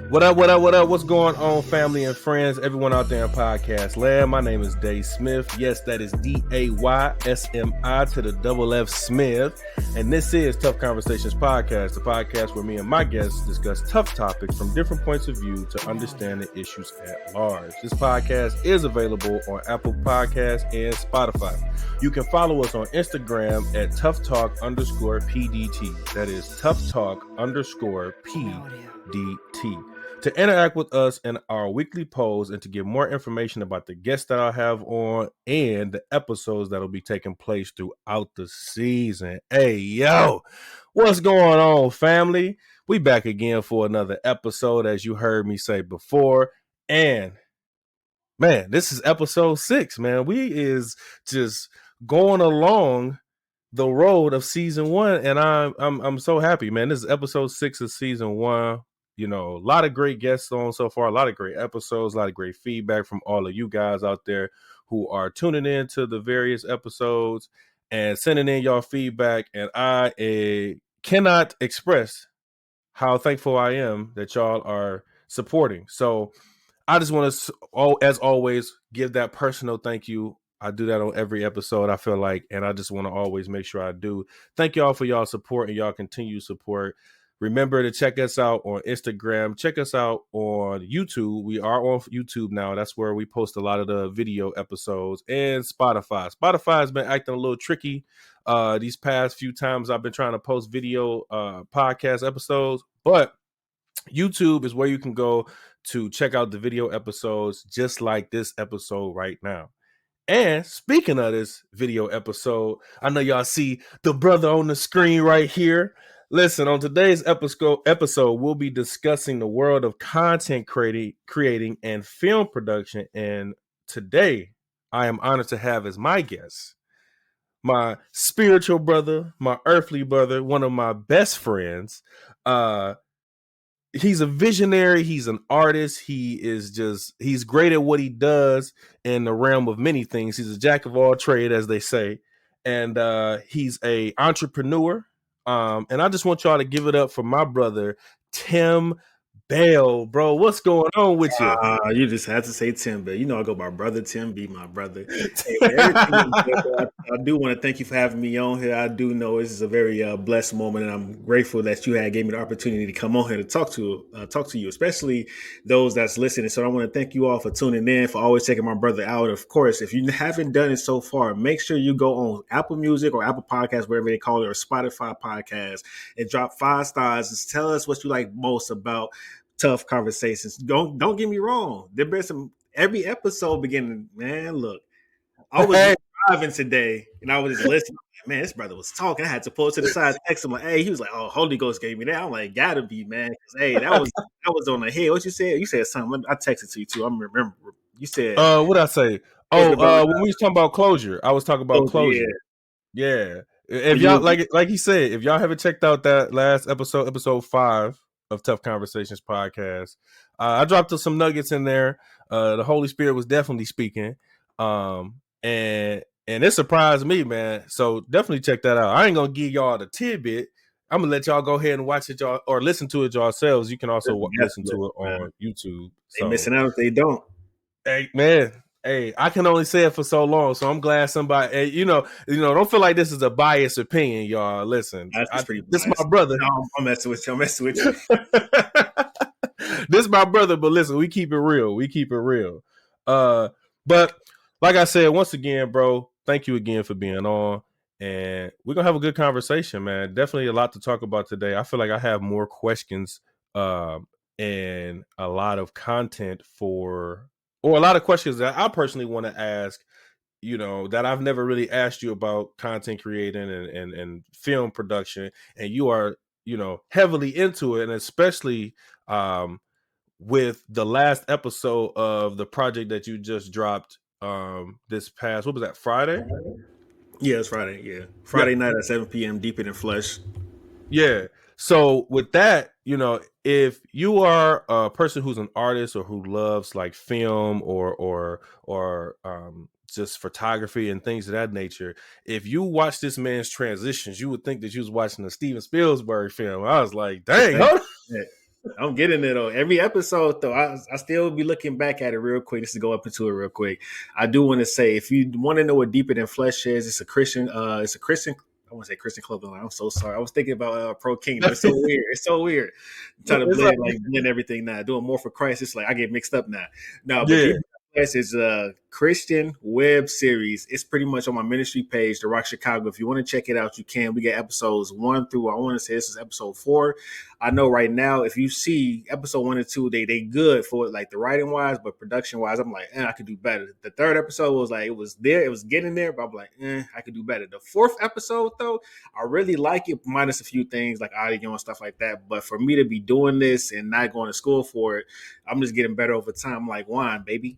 What up, what up, what up? What's going on, family and friends, everyone out there in podcast land? My name is Dave Smith. Yes, that is D-A-Y-S-M-I to the double F Smith. And this is Tough Conversations Podcast, the podcast where me and my guests discuss tough topics from different points of view to understand the issues at large. This podcast is available on Apple Podcasts and Spotify. You can follow us on Instagram at ToughTalk_PDT. That is ToughTalk_PDT. To interact with us in our weekly polls and to get more information about the guests that I have on and the episodes that will be taking place throughout the season. Hey, yo, what's going on, family? We back again for another episode, as you heard me say before. And, man, this is episode 6, man. We is just going along the road of season 1, and I'm so happy, man. This is episode 6 of season 1. You know, a lot of great guests on so far, a lot of great episodes, a lot of great feedback from all of you guys out there who are tuning in to the various episodes and sending in your feedback. And I cannot express how thankful I am that y'all are supporting. So I just want to, as always, give that personal thank you. I do that on every episode, I feel like, and I just want to always make sure I do. Thank y'all for y'all support and y'all continued support. Remember to check us out on Instagram. Check us out on YouTube. We are on YouTube now. That's where we post a lot of the video episodes. And Spotify. Spotify has been acting a little tricky these past few times I've been trying to post video podcast episodes. But YouTube is where you can go to check out the video episodes just like this episode right now. And speaking of this video episode, I know y'all see the brother on the screen right here. Listen, on today's episode, we'll be discussing the world of content creating and film production. And today, I am honored to have as my guest my spiritual brother, my earthly brother, one of my best friends. He's a visionary. He's an artist. He's great at what he does in the realm of many things. He's a jack of all trades, as they say. And he's a entrepreneur. And I just want y'all to give it up for my brother, Tim Bell, bro. What's going on with you? You just had to say Tim Bell. You know I go by brother Tim, be my brother. Hey, I do want to thank you for having me on here. I do know this is a very blessed moment, and I'm grateful that you gave me the opportunity to come on here to talk to you, especially those that's listening. So I want to thank you all for tuning in, for always taking my brother out. Of course, if you haven't done it so far, make sure you go on Apple Music or Apple Podcasts, wherever they call it, or Spotify Podcasts, and drop 5 stars and tell us what you like most about Tough Conversations. Don't get me wrong. There been some every episode beginning. Man, look, I was driving today and I was just listening. Man, this brother was talking. I had to pull to the side, text him like, "Hey," he was like, "Oh, Holy Ghost gave me that." I'm like, "Gotta be, man." Hey, that was on the head. What you said? You said something. I texted to you too. I remember. You said, "What I say?" Oh, when we was talking about closure, I was talking about closure. Yeah. If y'all like he said, if y'all haven't checked out that last episode 5 of Tough Conversations podcast, I dropped some nuggets in there. The Holy Spirit was definitely speaking, and it surprised me, man. So definitely check that out. I ain't gonna give y'all the tidbit. I'm gonna let y'all go ahead and watch it, y'all, or listen to it yourselves. You can also listen to it on YouTube. So. They missing out if they don't. Hey, man. Hey, I can only say it for so long, so I'm glad somebody. Hey, you know, don't feel like this is a biased opinion, y'all. Listen, this is my brother. No, I'm messing with you. This is my brother, but listen, we keep it real. But like I said, once again, bro, thank you again for being on, and we're gonna have a good conversation, man. Definitely a lot to talk about today. I feel like I have more questions, and a lot of content or a lot of questions that I personally want to ask, you know, that I've never really asked you about content creating and film production. And you are, you know, heavily into it. And especially with the last episode of the project that you just dropped this past, what was that, Friday? Yeah, it's Friday. Yeah. Friday night at 7 p.m. Deeper Than Flesh. Yeah. So with that, you know, if you are a person who's an artist or who loves like film or just photography and things of that nature, if you watch this man's transitions, you would think that you was watching a Steven Spielberg film. I was like, dang, I'm getting it though. Every episode though, I still be looking back at it real quick just to go up into it real quick. I do want to say if you want to know what Deeper Than Flesh is, it's a Christian. I want to say Christian clothing line. I'm so sorry. I was thinking about Pro Kingdom. It's so weird. It's so weird. I'm trying to It's like, blend everything now. Doing more for Christ. It's like I get mixed up now. No, but yeah, Deeper Than Flesh is a Christian web series. It's pretty much on my ministry page, The Rock Chicago. If you want to check it out, you can. We get episodes 1 through, I want to say this is episode 4. I know right now, if you see episode 1 and 2, they good for like the writing wise, but production wise, I'm like, I could do better. The third episode was like, it was there, it was getting there, but I'm like, I could do better. The fourth episode though, I really like it, minus a few things like audio and stuff like that. But for me to be doing this and not going to school for it, I'm just getting better over time. I'm like, wine, baby,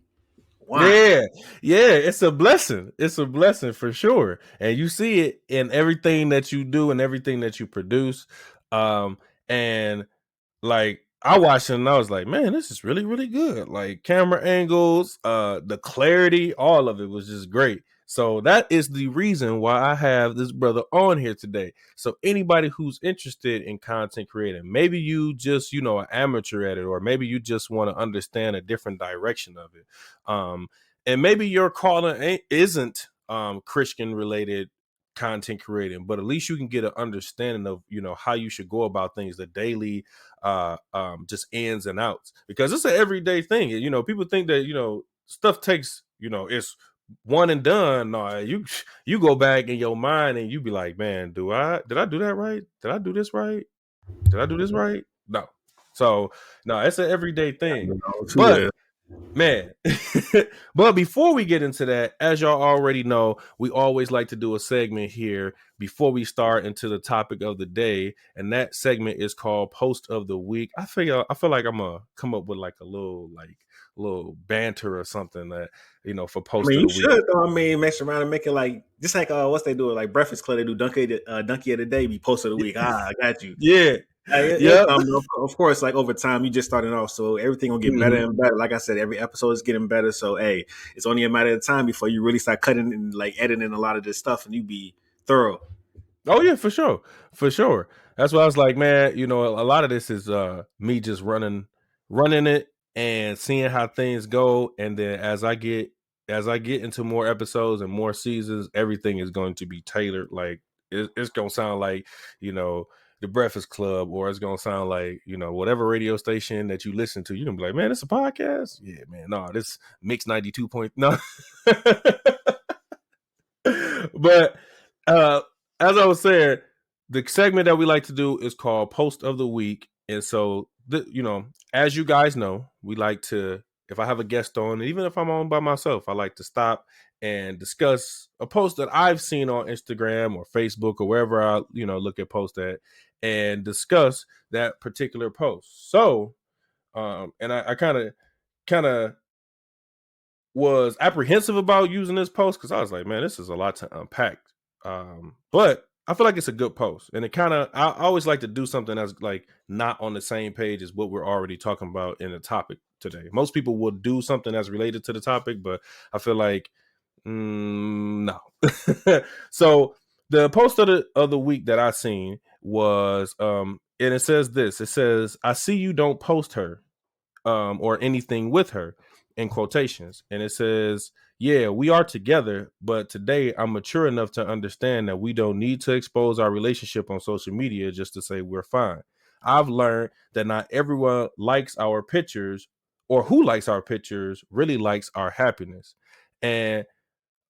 wine. yeah, yeah. It's a blessing. It's a blessing for sure, and you see it in everything that you do and everything that you produce. And like I watched it and I was like, man, this is really, really good. Like camera angles, the clarity, all of it was just great. So that is the reason why I have this brother on here today. So anybody who's interested in content creating, maybe you just, an amateur at it, or maybe you just want to understand a different direction of it. And maybe your calling isn't Christian related content creating, but at least you can get an understanding of how you should go about things, the daily just ins and outs, because it's an everyday thing. People think that stuff takes, it's one and done. No, you go back in your mind and you be like, man, did I do that right? Did I do this right? Did I do this right? No. So no, it's an everyday thing. Too But well. man, but before we get into that, as y'all already know, we always like to do a segment here before we start into the topic of the day, and that segment is called Post of the Week. I feel like I'm gonna come up with like a little banter or something that for I Post mean, of you the Week. should though. I mean, mess around and make it like just like what's they do like Breakfast Club. They do donkey of the day, be post of the week. I got you. Yeah, It'll yep. come. Of course, like over time, you just starting off, so everything will get better Mhm. and better. Like I said, every episode is getting better. So hey, it's only a matter of time before you really start cutting and like editing a lot of this stuff, and you be thorough. Oh yeah, for sure. That's why I was like, man, a lot of this is me just running it and seeing how things go, and then as I get into more episodes and more seasons, everything is going to be tailored. Like it's gonna sound like the Breakfast Club, or it's gonna sound like whatever radio station that you listen to. You're gonna be like, man, it's a podcast. Yeah, man, no, this Mix 92 point no. But uh as I was saying, the segment that we like to do is called Post of the Week. And so as you guys know, we like to, if I have a guest on, even if I'm on by myself, I like to stop and discuss a post that I've seen on Instagram or Facebook or wherever I look at post at, and discuss that particular post. So and I kind of was apprehensive about using this post because I was like, man, this is a lot to unpack. But I feel like it's a good post, and I always like to do something that's like not on the same page as what we're already talking about in the topic today. Most people will do something that's related to the topic, but I feel like no. So the post of the week that I seen was and it says this. It says, "I see you don't post her or anything with her," in quotations. And it says, yeah, we are together, but today I'm mature enough to understand that we don't need to expose our relationship on social media just to say we're fine. I've learned that not everyone likes our pictures, or who likes our pictures really likes our happiness. And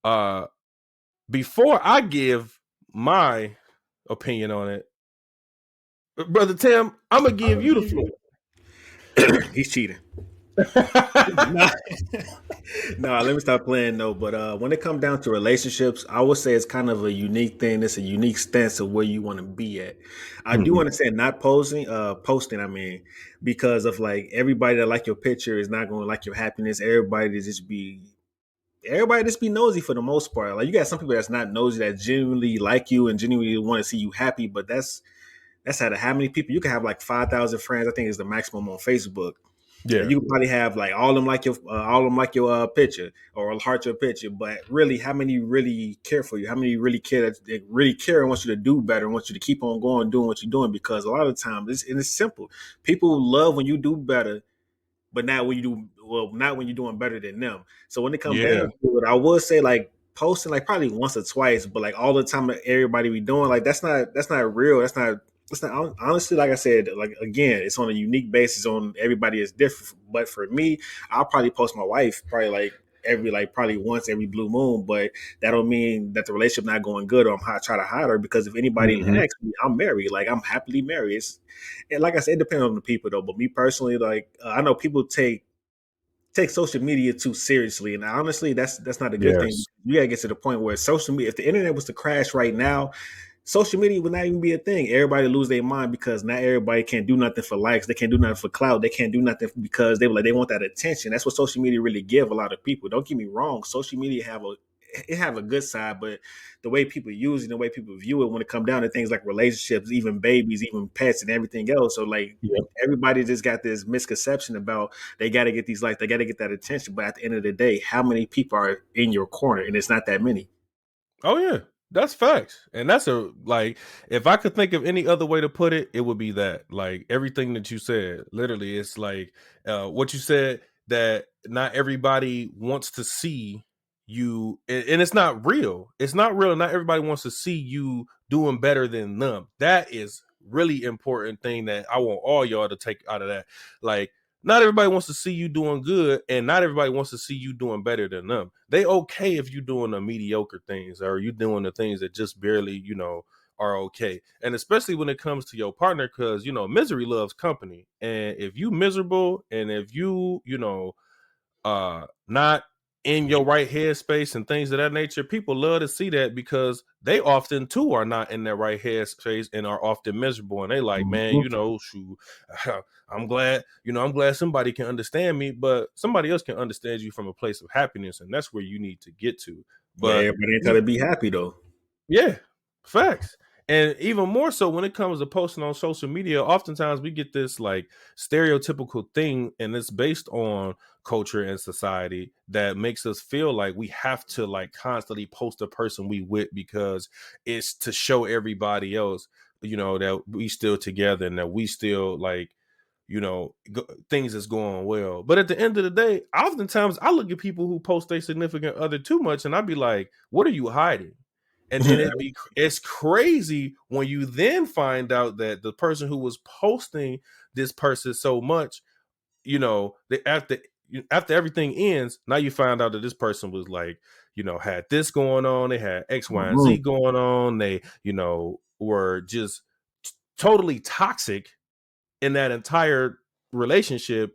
uh before I give my opinion on it, brother Tim, I'm gonna give you the floor. He's cheating. No, no, let me stop playing though. But when it comes down to relationships, I would say it's kind of a unique thing. It's a unique stance of where you want to be at. I do Mhm. want to say not posting. I mean, because of like everybody that like your picture is not going to like your happiness. Everybody just be nosy for the most part. Like you got some people that's not nosy that genuinely like you and genuinely want to see you happy. But that's out of how many people you can have like 5,000 friends. I think is the maximum on Facebook. Yeah. You could probably have like all of them like your picture or heart your picture, but really, how many really care for you? How many really care that they really care and want you to do better and want you to keep on going doing what you're doing? Because a lot of times it's simple. People love when you do better, but not when you do well, not when you're doing better than them. So when it come down Yeah. to it, I would say like posting like probably once or twice, but like all the time that everybody be doing like that's not real. That's not honestly, like I said, like again, it's on a unique basis. On everybody is different, but for me, I'll probably post my wife probably like probably once every blue moon, but that don't mean that the relationship not going good or try to hide her because if anybody Mhm. asks me, I'm married, like I'm happily married. And like I said, it depends on the people though. But me personally, like I know people take social media too seriously, and honestly, that's not a good thing. Yes. You gotta get to the point where social media, if the internet was to crash right now, social media would not even be a thing. Everybody lose their mind because not everybody can do nothing for likes. They can't do nothing for clout. They can't do nothing because they want that attention. That's what social media really give a lot of people. Don't get me wrong. Social media have a good side, but the way people use it, the way people view it when it come down to things like relationships, even babies, even pets and everything else. So like Yep. everybody just got this misconception about they got to get these likes, they got to get that attention. But at the end of the day, how many people are in your corner? And it's not that many. Oh yeah, that's facts, and that's a like. If I could think of any other way to put it, it would be that. Like everything that you said, literally, it's like what you said that not everybody wants to see you, and it's not real. It's not real. Not everybody wants to see you doing better than them. That is really important thing that I want all y'all to take out of that. Like not everybody wants to see you doing good, and not everybody wants to see you doing better than them. They okay if you doing the mediocre things or you doing the things that just barely, are okay. And especially when it comes to your partner, because misery loves company. And if you miserable and if not in your right headspace and things of that nature, people love to see that because they often too are not in their right headspace and are often miserable. And they like, man, Mhm. shoot, I'm glad somebody can understand me, but somebody else can understand you from a place of happiness, and that's where you need to get to. Yeah, But everybody ain't trying to be happy though. yeah, facts. And even more so when it comes to posting on social media, oftentimes we get this like stereotypical thing, and it's based on culture and society that makes us feel like we have to like constantly post a person we with because it's to show everybody else, that we still together and that we still like things is going well. But at the end of the day, oftentimes I look at people who post their significant other too much and I'd be like, what are you hiding? And then it's crazy when you then find out that the person who was posting this person so much, after everything ends, now you find out that this person was like, had this going on, they had X, Y, and Z Mhm. going on, they, were just totally toxic in that entire relationship,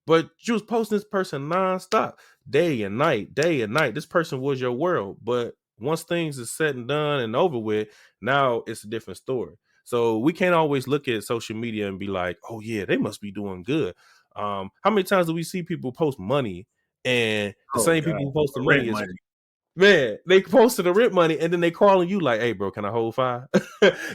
but you was posting this person nonstop, day and night, day and night. This person was your world. But once things is said and done and over with, now it's a different story. So we can't always look at social media and be like, oh yeah, they must be doing good. How many times do we see people post money and the Oh same God, people who post the rent money is money. man, they posted the rent money and then they calling you like, "Hey, bro, can I hold 5?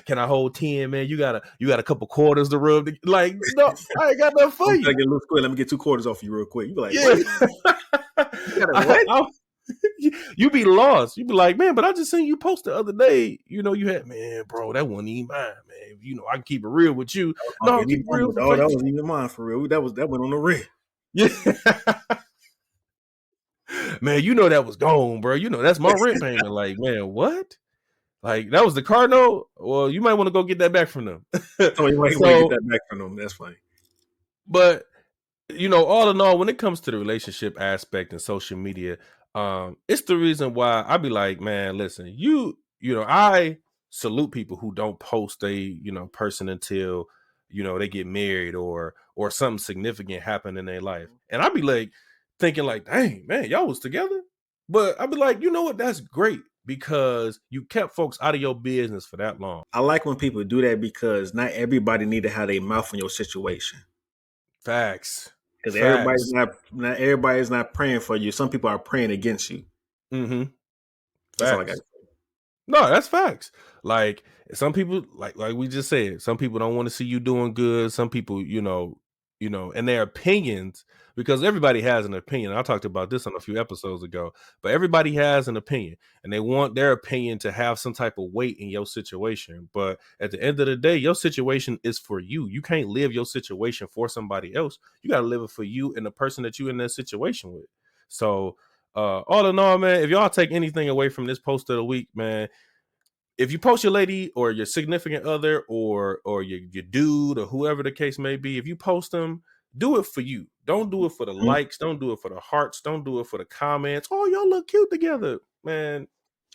Can I hold 10, man? You got a couple quarters to rub." Like, no, I ain't got nothing for I'm you. trying to get a little square. Let me get 2 quarters off you real quick. You be like, Yeah, what? You got a what? you be lost. You be like, man, but I just seen you post the other day. You had man, bro, that wasn't even mine, man. I can keep it real with you. Oh, No, baby keep it real mama, with the dog. That face. wasn't even mine for real. That went on the rent. Yeah, man, that was gone, bro. That's my rent payment. Like, man, what? Like that was the car note. Well, you might want to go get that back from them. So you might want to get So, that back from them. That's funny. but all in all, when it comes to the relationship aspect and social media, it's the reason why I be like, man, listen, I salute people who don't post a person until they get married or something significant happen in their life, and I be like thinking like, dang man, y'all was together, but I be like, you know what, that's great because you kept folks out of your business for that long. I like when people do that because not everybody need to have their mouth in your situation. Facts, Because everybody's facts. not everybody's not praying for you. Some people are praying against you. Mm-hmm. That's all I got. Facts. No, that's facts. Like some people, like we just said, some people don't want to see you doing good. Some people, and their opinions, because everybody has an opinion. I talked about this on a few episodes ago, but everybody has an opinion and they want their opinion to have some type of weight in your situation. But at the end of the day, your situation is for you. You can't live your situation for somebody else. You got to live it for you and the person that you in that situation with. So, all in all, man, if y'all take anything away from this post of the week, man, if you post your lady or your significant other or your dude or whoever the case may be, if you post them, do it for you. Don't do it for the likes. Don't do it for the hearts. Don't do it for the comments. Oh, y'all look cute together, man.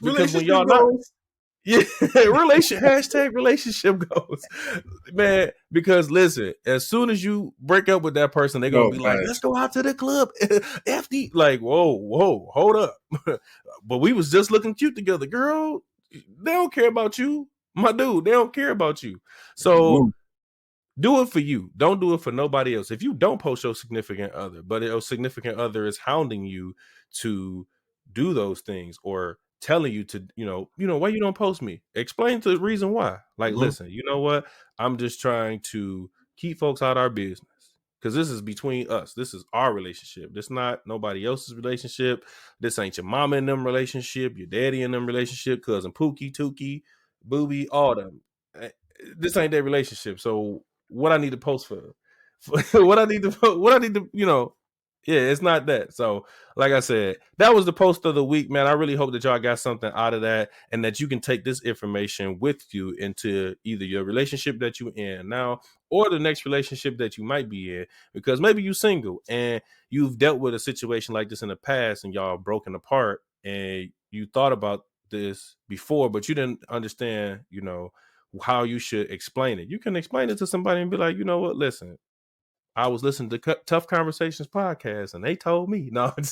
Because when Relationship y'all not, goals. yeah, relationship goes, man. Because listen, as soon as you break up with that person, they're gonna Oh be like, gosh. "Let's go out to the club." FD, like, whoa, hold up. But we was just looking cute together, girl. They don't care about you, my dude. They don't care about you. So Mm. do it for you. Don't do it for nobody else. If you don't post your significant other, but your significant other is hounding you to do those things or telling you to, why you don't post me? Explain the reason why. Like, Mhm. listen, you know what? I'm just trying to keep folks out of our business. Because this is between us. This is our relationship. This not nobody else's relationship. This ain't your mama and them relationship, your daddy and them relationship, cousin Pookie, Tookie, Booby, all them. This ain't their relationship. So what I need to post for what I need to, yeah, it's not that. So, like I said, that was the post of the week, man. I really hope that y'all got something out of that and that you can take this information with you into either your relationship that you're in now or the next relationship that you might be in, because maybe you're single and you've dealt with a situation like this in the past and y'all broken apart and you thought about this before, but you didn't understand, how you should explain it. You can explain it to somebody and be like, you know what, listen, I was listening to Tough Conversations podcast and they told me, no, they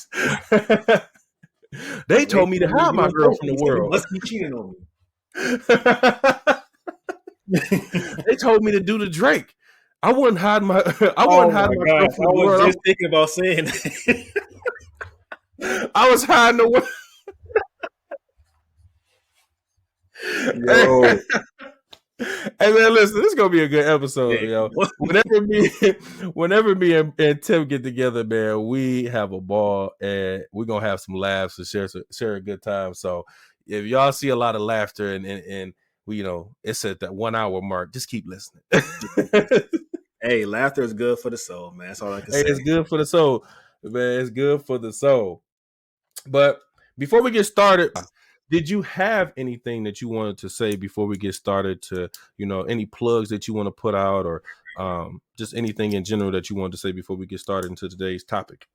They told me to told me hide you my don't girl post from the me, so you world. must be cheating on me. They told me to do the Drake. I wouldn't hide my I Oh wouldn't hide my my girl gosh. from I the was world. just thinking about saying that. I was hiding the world. Yo. Hey man, listen, this is gonna be a good episode, Hey, yo. what? Whenever me and Tim get together, man, we have a ball and we're gonna have some laughs and share a good time. So if y'all see a lot of laughter and we, it's at that 1 hour mark, just keep listening. Hey, laughter is good for the soul, man. That's all I can Hey, say. it's good for the soul, man. It's good for the soul. But before we get started, did you have anything that you wanted to say before we get started? To any plugs that you want to put out, or just anything in general that you wanted to say before we get started into today's topic?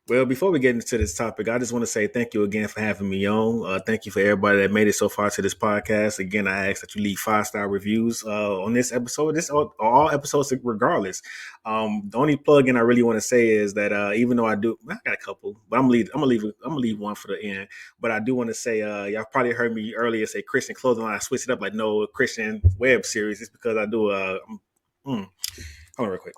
Well, before we get into this topic, I just want to say thank you again for having me on. Thank you for everybody that made it so far to this podcast. Again, I ask that you leave 5-star reviews on this episode. This all episodes, regardless. The only plug-in I really want to say is that even though I got a couple, but I'm gonna leave one for the end. But I do want to say, y'all probably heard me earlier say Christian clothing line. I switched it up, like no Christian web series. It's because I do hold on real quick.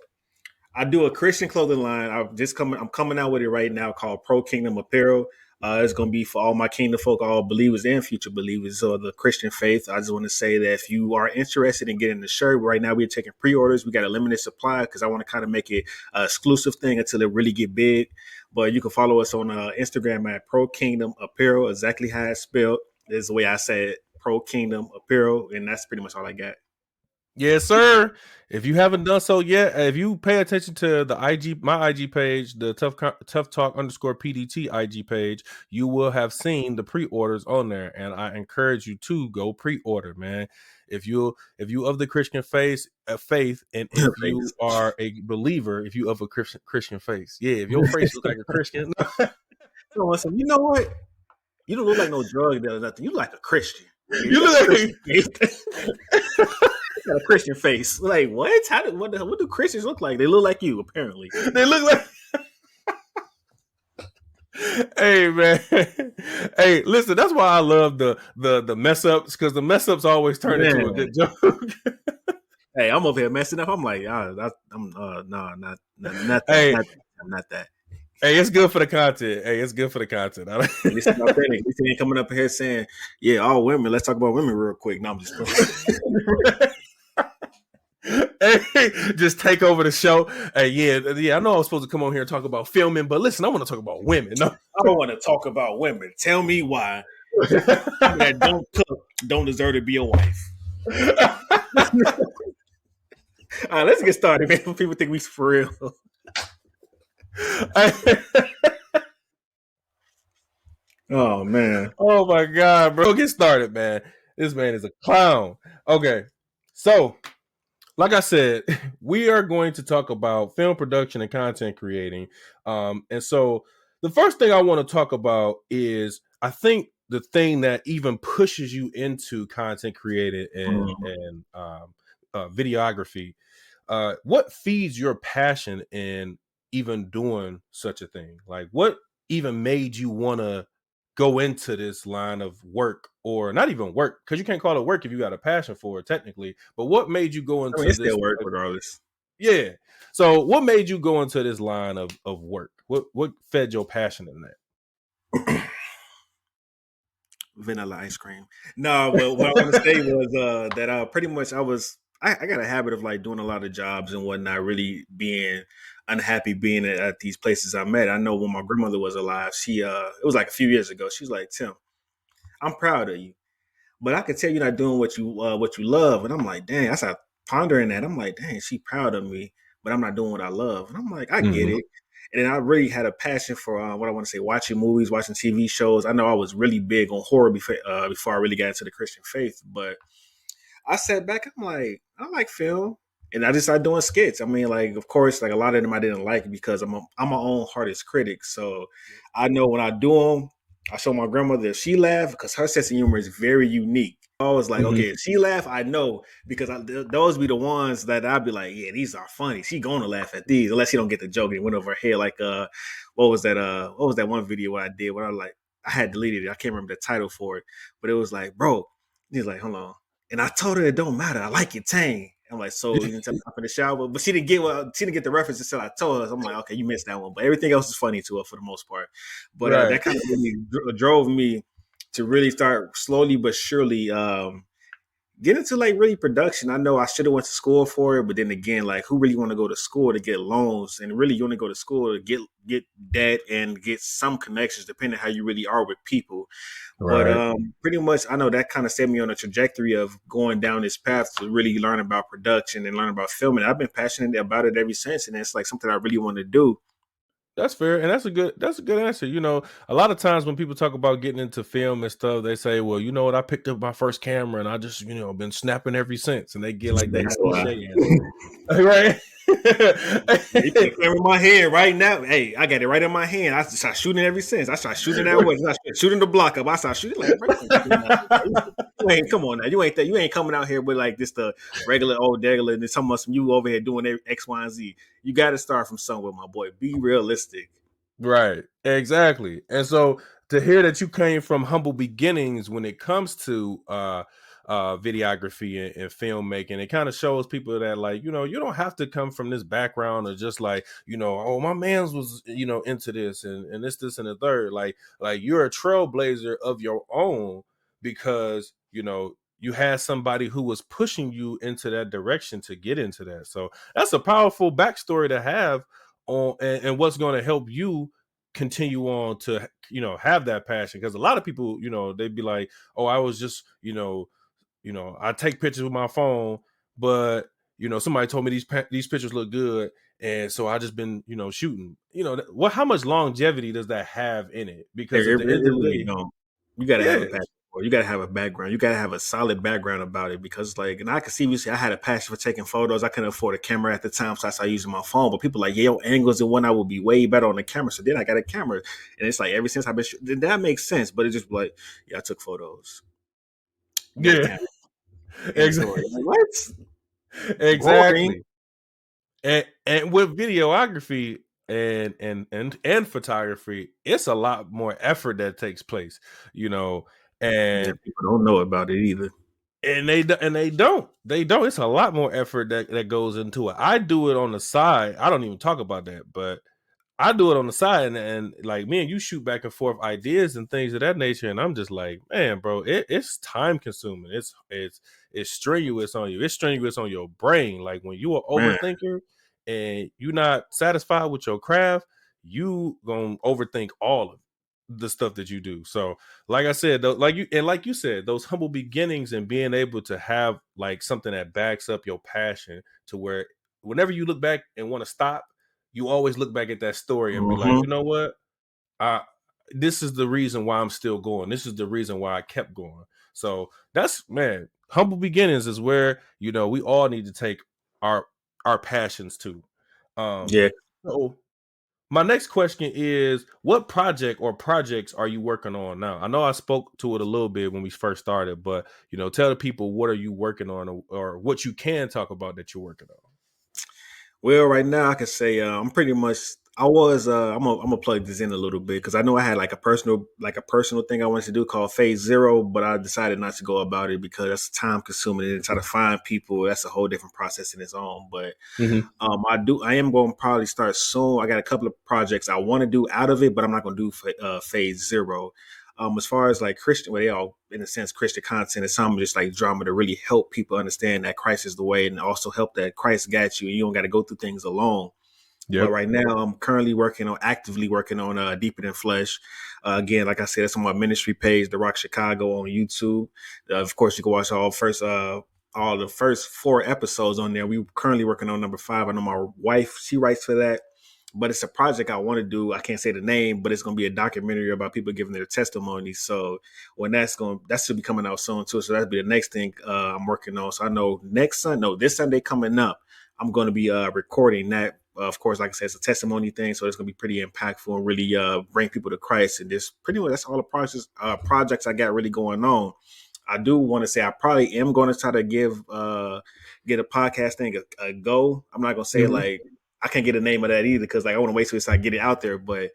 I do a Christian clothing line. I'm coming out with it right now called Pro Kingdom Apparel. It's going to be for all my kingdom folk, all believers and future believers of the Christian faith. I just want to say that if you are interested in getting the shirt, right now we're taking pre-orders. We got a limited supply because I want to kind of make it an exclusive thing until it really get big. But you can follow us on Instagram at Pro Kingdom Apparel, exactly how it's spelled. This is the way I say it, Pro Kingdom Apparel, and that's pretty much all I got. Yes, sir. If you haven't done so yet, if you pay attention to my IG page, the Tough Talk _ PDT IG page, you will have seen the pre-orders on there, and I encourage you to go pre-order, man. If you of the Christian faith, and if you Thanks. are a believer, if you of a Christian faith, yeah, if your face looks like a Christian, So I said, you know what? You don't look like no drug dealer or nothing. You like a Christian. Yeah, you you got a look Christian like face. You got a Christian face. Like what? What do Christians look like? They look like you, apparently. they look like. Hey man, hey, listen. That's why I love the mess ups, because the mess ups always turn into a Man, good joke. hey, I'm over here messing up. I'm like, I'm no, not that, Hey, not that. I'm not that. hey, it's good for the content. Hey, it's good for the content. Hey, this is authentic. This ain't coming up here saying, yeah, all women. Let's talk about women real quick. No, I'm just playing. Just take over the show. Hey, yeah. I know I was supposed to come on here and talk about filming, but listen, I want to talk about women. No. I don't want to talk about women. Tell me why people that don't cook don't deserve to be a wife. All right, let's get started, man. People think we for real. Oh man. Oh my God, bro. Get started, man. This man is a clown. Okay. So, like I said, we are going to talk about film production and content creating. And so the first thing I want to talk about is I think the thing that even pushes you into content creating and videography. What feeds your passion in even doing such a thing? Like, what even made you want to go into this line of work, or not even work, because you can't call it work if you got a passion for it technically, but what made you go I mean, into it this? still work regardless. Yeah, so what made you go into this line of work? What fed your passion in Vanilla ice cream. No, well, what I want to say was that pretty much I got a habit of like doing a lot of jobs and whatnot, really being unhappy being at these places I met. I know when my grandmother was alive, it was like a few years ago. She was like, Tim, I'm proud of you. But I could tell you're not doing what you love. And I'm like, dang, I started pondering that. I'm like, dang, she proud of me, but I'm not doing what I love. And I'm like, I get that? it. And then I really had a passion for what I want to say, watching movies, watching TV shows. I know I was really big on horror before I really got into the Christian faith. But I sat back, I'm like, I like film. And I just started doing skits. I mean, like, of course, like a lot of them I didn't like because I'm my own hardest critic. So I know when I do them, I show my grandmother if she laughed because her sense of humor is very unique. I was like, Mhm. okay, if she laugh, I know because those be the ones that I'd be like, yeah, these are funny. She gonna laugh at these unless she don't get the joke and it went over her head. Like, what was that? What was that one video I did where I was like, I had deleted it. I can't remember the title for it, but it was like, bro, he's like, hold on, and I told her it don't matter. I like it tang. I'm like, so you didn't tell me I'm in the shower, but she didn't get the reference until I told her. So I'm like, okay, you missed that one, but everything else is funny to her for the most part. But Right. that kind of really drove me to really start slowly but surely get into like really production. I know I should have went to school for it, but then again, like who really want to go to school to get loans? And really, you want to go to school to get debt and get some connections, depending on how you really are with people. But Right. pretty much, I know that kind of set me on a trajectory of going down this path to really learn about production and learn about filming. I've been passionate about it ever since, and it's like something I really want to do. That's fair, and that's a good answer. You know, a lot of times when people talk about getting into film and stuff, they say, "Well, you know what? I picked up my first camera and I just, been snapping ever since." And they get like that That's why. cliche answer, right? Yeah, you put a camera in my hand right now. Hey, I got it right in my hand. I start shooting ever since. I start shooting that way. I start shooting the block up. I start shooting like, bro, you ain't doing nothing, bro. You ain't come on now. You ain't that. You ain't coming out here with like this the regular old regular and then some you over here doing X, Y, and Z. You got to start from somewhere, my boy. Be realistic. Right, exactly. And so to hear that you came from humble beginnings when it comes to videography and filmmaking, it kind of shows people that, like, you don't have to come from this background or just like, oh, my man's was, into this and this and the third. Like you're a trailblazer of your own because, you had somebody who was pushing you into that direction to get into that. So that's a powerful backstory to have on, and what's going to help you continue on to have that passion, because a lot of people, they'd be like, oh, I was just, I take pictures with my phone, but somebody told me these pictures look good, and so I just been shooting. What, how much longevity does that have in it? Because at the end It of the really day, don't. You got to have yeah, a passion for it. You got to have a background. You got to have a solid background about it because, like, and I could see, I had a passion for taking photos. I couldn't afford a camera at the time, so I started using my phone. But people like, yeah, your angles and whatnot would be way better on the camera. So then I got a camera, and it's like ever since I've been shooting, that makes sense. But it's just like, yeah, I took photos. You got a yeah. camera. End of story. Exactly. Like, what? Boring. Exactly. And with videography and photography, it's a lot more effort that takes place, you know, Yeah, and people don't know about it either. they don't. It's a lot more effort that goes into it. I do it on the side. I don't even talk about that, but I do it on the side, and like me and you shoot back and forth ideas and things of that nature, and I'm just like, man, bro, it's time consuming. It's strenuous on you. It's strenuous on your brain. Like when you are Man. overthinker and you're not satisfied with your craft, you gonna overthink all of the stuff that you do. So, like I said, though, like you said, those humble beginnings and being able to have like something that backs up your passion to where whenever you look back and want to stop, you always look back at that story and be like, Hmm. you know what? I This is the reason why I'm still going. This is the reason why I kept going. So that's, man, humble beginnings is where, we all need to take our our passions to. Um Yeah. so my next question is, what project or projects are you working on now? I know I spoke to it a little bit when we first started, but tell the people, what are you working on, or what you can talk about that you're working on. Well, right now I can say I'm pretty much. I was. I'm gonna plug this in a little bit because I know I had like a personal thing I wanted to do called Phase Zero, but I decided not to go about it because that's time consuming and try to find people. That's a whole different process in its own. But Mhm. I am going to probably start soon. I got a couple of projects I want to do out of it, but I'm not going to do Phase Zero. As far as like Christian, well, they all in a sense Christian content. It's some just like drama to really help people understand that Christ is the way, and also help that Christ got you, and you don't got to go through things alone. But Yep. right now, I'm currently actively working on Deeper Than Flesh. Again, like I said, it's on my ministry page, The Rock Chicago on YouTube. Of course, you can watch all the first 4 episodes on there. We're currently working on number 5. I know my wife, she writes for that. But it's a project I want to do. I can't say the name, but it's going to be a documentary about people giving their testimony. So that should be coming out soon too. So that'll be the next thing I'm working on. So I know this Sunday coming up, I'm going to be recording that. Of course, like I said, it's a testimony thing, so it's going to be pretty impactful and really bring people to Christ. And this pretty much that's all the projects I got really going on. I do want to say I probably am going to try to get a podcast thing a go. I'm not going to say Mhm. like I can't get a name of that either because like I want to wait till I get it out there. But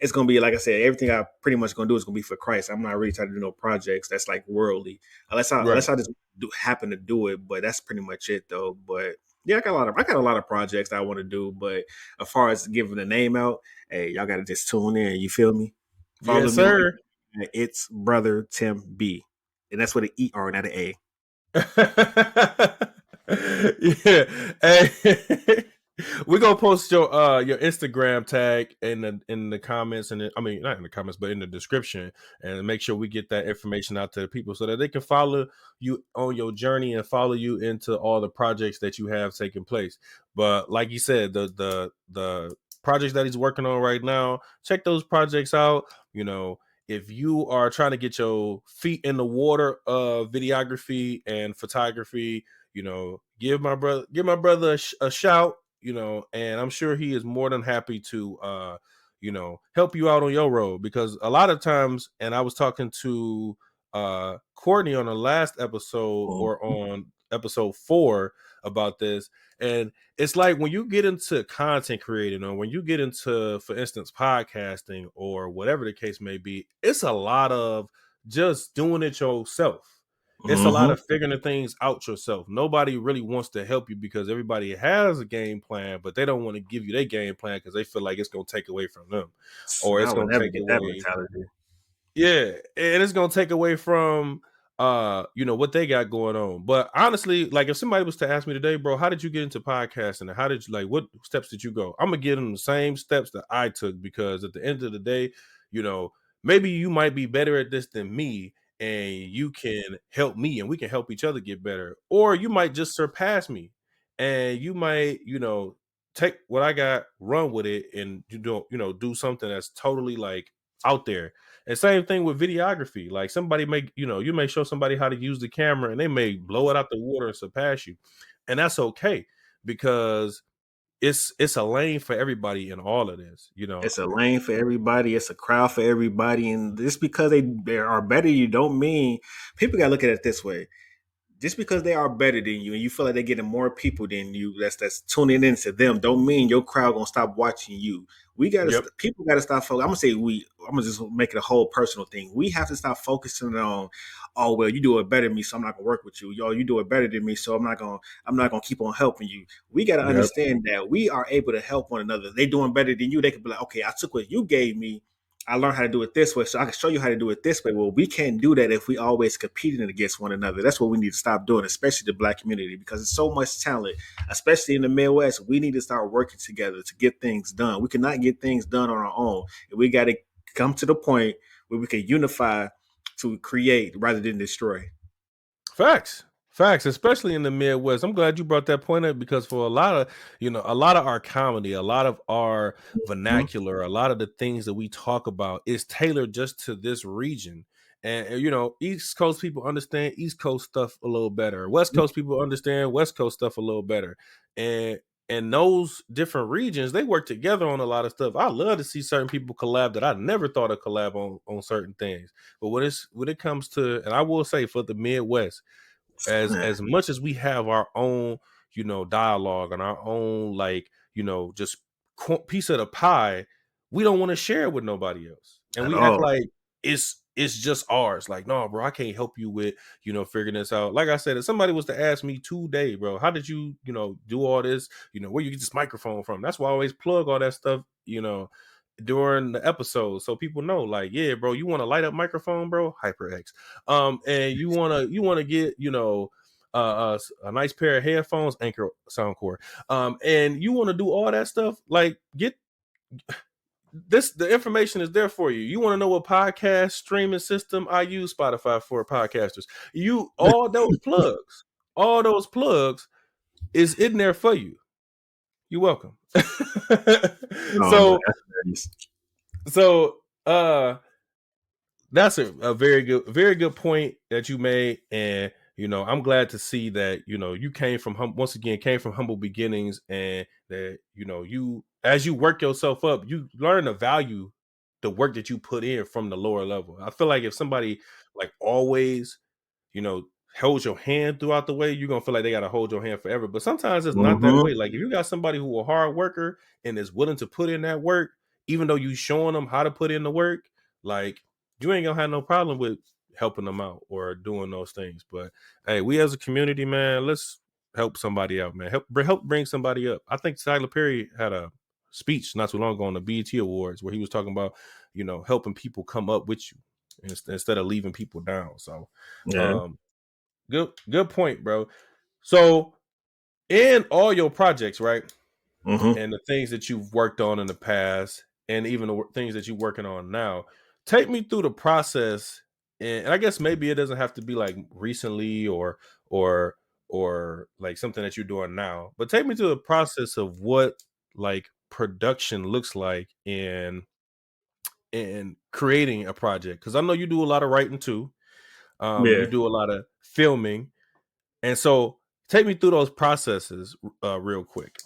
it's gonna be like I said, everything I pretty much gonna do is gonna be for Christ. I'm not really trying to do no projects that's like worldly, Right. unless I just happen to do it. But that's pretty much it though. But yeah, I got a lot of projects that I want to do. But as far as giving the name out, hey, y'all gotta just tune in. You feel me? Follow Yes, me on sir. Instagram. It's brother Tim B, and that's with an ER, not an A. Yeah. Hey, we're gonna post your Instagram tag in the comments, and I mean, not in the comments, but in the description, and make sure we get that information out to the people so that they can follow you on your journey and follow you into all the projects that you have taking place. But like you said, the projects that he's working on right now, check those projects out. You know, if you are trying to get your feet in the water of videography and photography, give my brother a shout, and I'm sure he is more than happy to help you out on your road, because a lot of times, and I was talking to Courtney on the last episode, or Mhm. on episode 4, about this. And it's like when you get into content creating, or when you get into, for instance, podcasting or whatever the case may be, it's a lot of just doing it yourself. It's a lot Mhm. of figuring the things out yourself. Nobody really wants to help you because everybody has a game plan, but they don't want to give you their game plan because they feel like it's going to take away from them, or I it's would going to never take get that away. mentality. Yeah, and it's gonna take away from what they got going on. But honestly, like if somebody was to ask me today, bro, how did you get into podcasting, and how did you, like, what steps did you go? I'm gonna give them the same steps that I took, because at the end of the day, you know, maybe you might be better at this than me, and you can help me and we can help each other get better. Or you might just surpass me, and you might, take what I got, run with it, and do something that's totally like out there. And same thing with videography. Like somebody may, you may show somebody how to use the camera and they may blow it out the water and surpass you. And that's okay, because it's a lane for everybody in all of this. It's a lane for everybody. It's a crowd for everybody. And just because they are better, you don't mean people got to look at it this way. just because they are better than you and you feel like they're getting more people than you that's tuning into them, don't mean your crowd gonna stop watching you. We gotta Yep. people gotta stop focusing. I'm gonna say I'm gonna just make it a whole personal thing. We have to stop focusing on, oh well, you do it better than me, so I'm not gonna work with you. Yo, you do it better than me, so I'm not gonna keep on helping you. We gotta Yep. understand that we are able to help one another. They doing better than you, they could be like, okay, I took what you gave me, I learned how to do it this way, so I can show you how to do it this way. Well, we can't do that if we always competing against one another. That's what we need to stop doing, especially the Black community, because there's so much talent, especially in the Midwest. We need to start working together to get things done. We cannot get things done on our own, and we got to come to the point where we can unify to create rather than destroy. Facts. Facts, especially in the Midwest. I'm glad you brought that point up because for a lot of our comedy, a lot of our Mhm. vernacular, a lot of the things that we talk about is tailored just to this region. And East Coast people understand East Coast stuff a little better. West Coast people understand West Coast stuff a little better. And those different regions, they work together on a lot of stuff. I love to see certain people collab that I never thought of collab on certain things. But when it comes to, and I will say for the Midwest, Man, as much as we have our own, dialogue and our own, like, just piece of the pie, we don't want to share it with nobody else, and at we act all. like it's just ours. Like, no, bro, I can't help you with figuring this out. Like I said, if somebody was to ask me today, bro, how did you do all this, where you get this microphone from, that's why I always plug all that stuff, during the episode, so people know, like, yeah, bro, you want a light up microphone, bro, HyperX. And you want to get a nice pair of headphones, Anchor Soundcore. And you want to do all that stuff, like, get this, the information is there for you. You want to know what podcast streaming system I use? Spotify for podcasters. You all those plugs is in there for you. You're welcome. Oh man, so that's hilarious. so that's a very good point that you made. And I'm glad to see that you came from once again came from humble beginnings, and that you, as you work yourself up, you learn to value the work that you put in from the lower level. I feel like if somebody, like, always you know, holds your hand throughout the way, you're gonna feel like they gotta hold your hand forever. But sometimes it's not that Hmm. way. Like, if you got somebody who a hard worker and is willing to put in that work, even though you showing them how to put in the work, like, you ain't gonna have no problem with helping them out or doing those things. But hey, we as a community, man, let's help somebody out, man. Help bring somebody up. I think Tyler Perry had a speech not too long ago on the BET Awards where he was talking about, helping people come up with you instead of leaving people down. So Yeah. um good point, bro. So in all your projects, right, Hmm. and the things that you've worked on in the past, and even the things that you're working on now, take me through the process. And I guess maybe it doesn't have to be like recently or like something that you're doing now, but take me through the process of what, like, production looks like in creating a project, because I know you do a lot of writing too. You Yeah. do a lot of filming. And so take me through those processes real quick.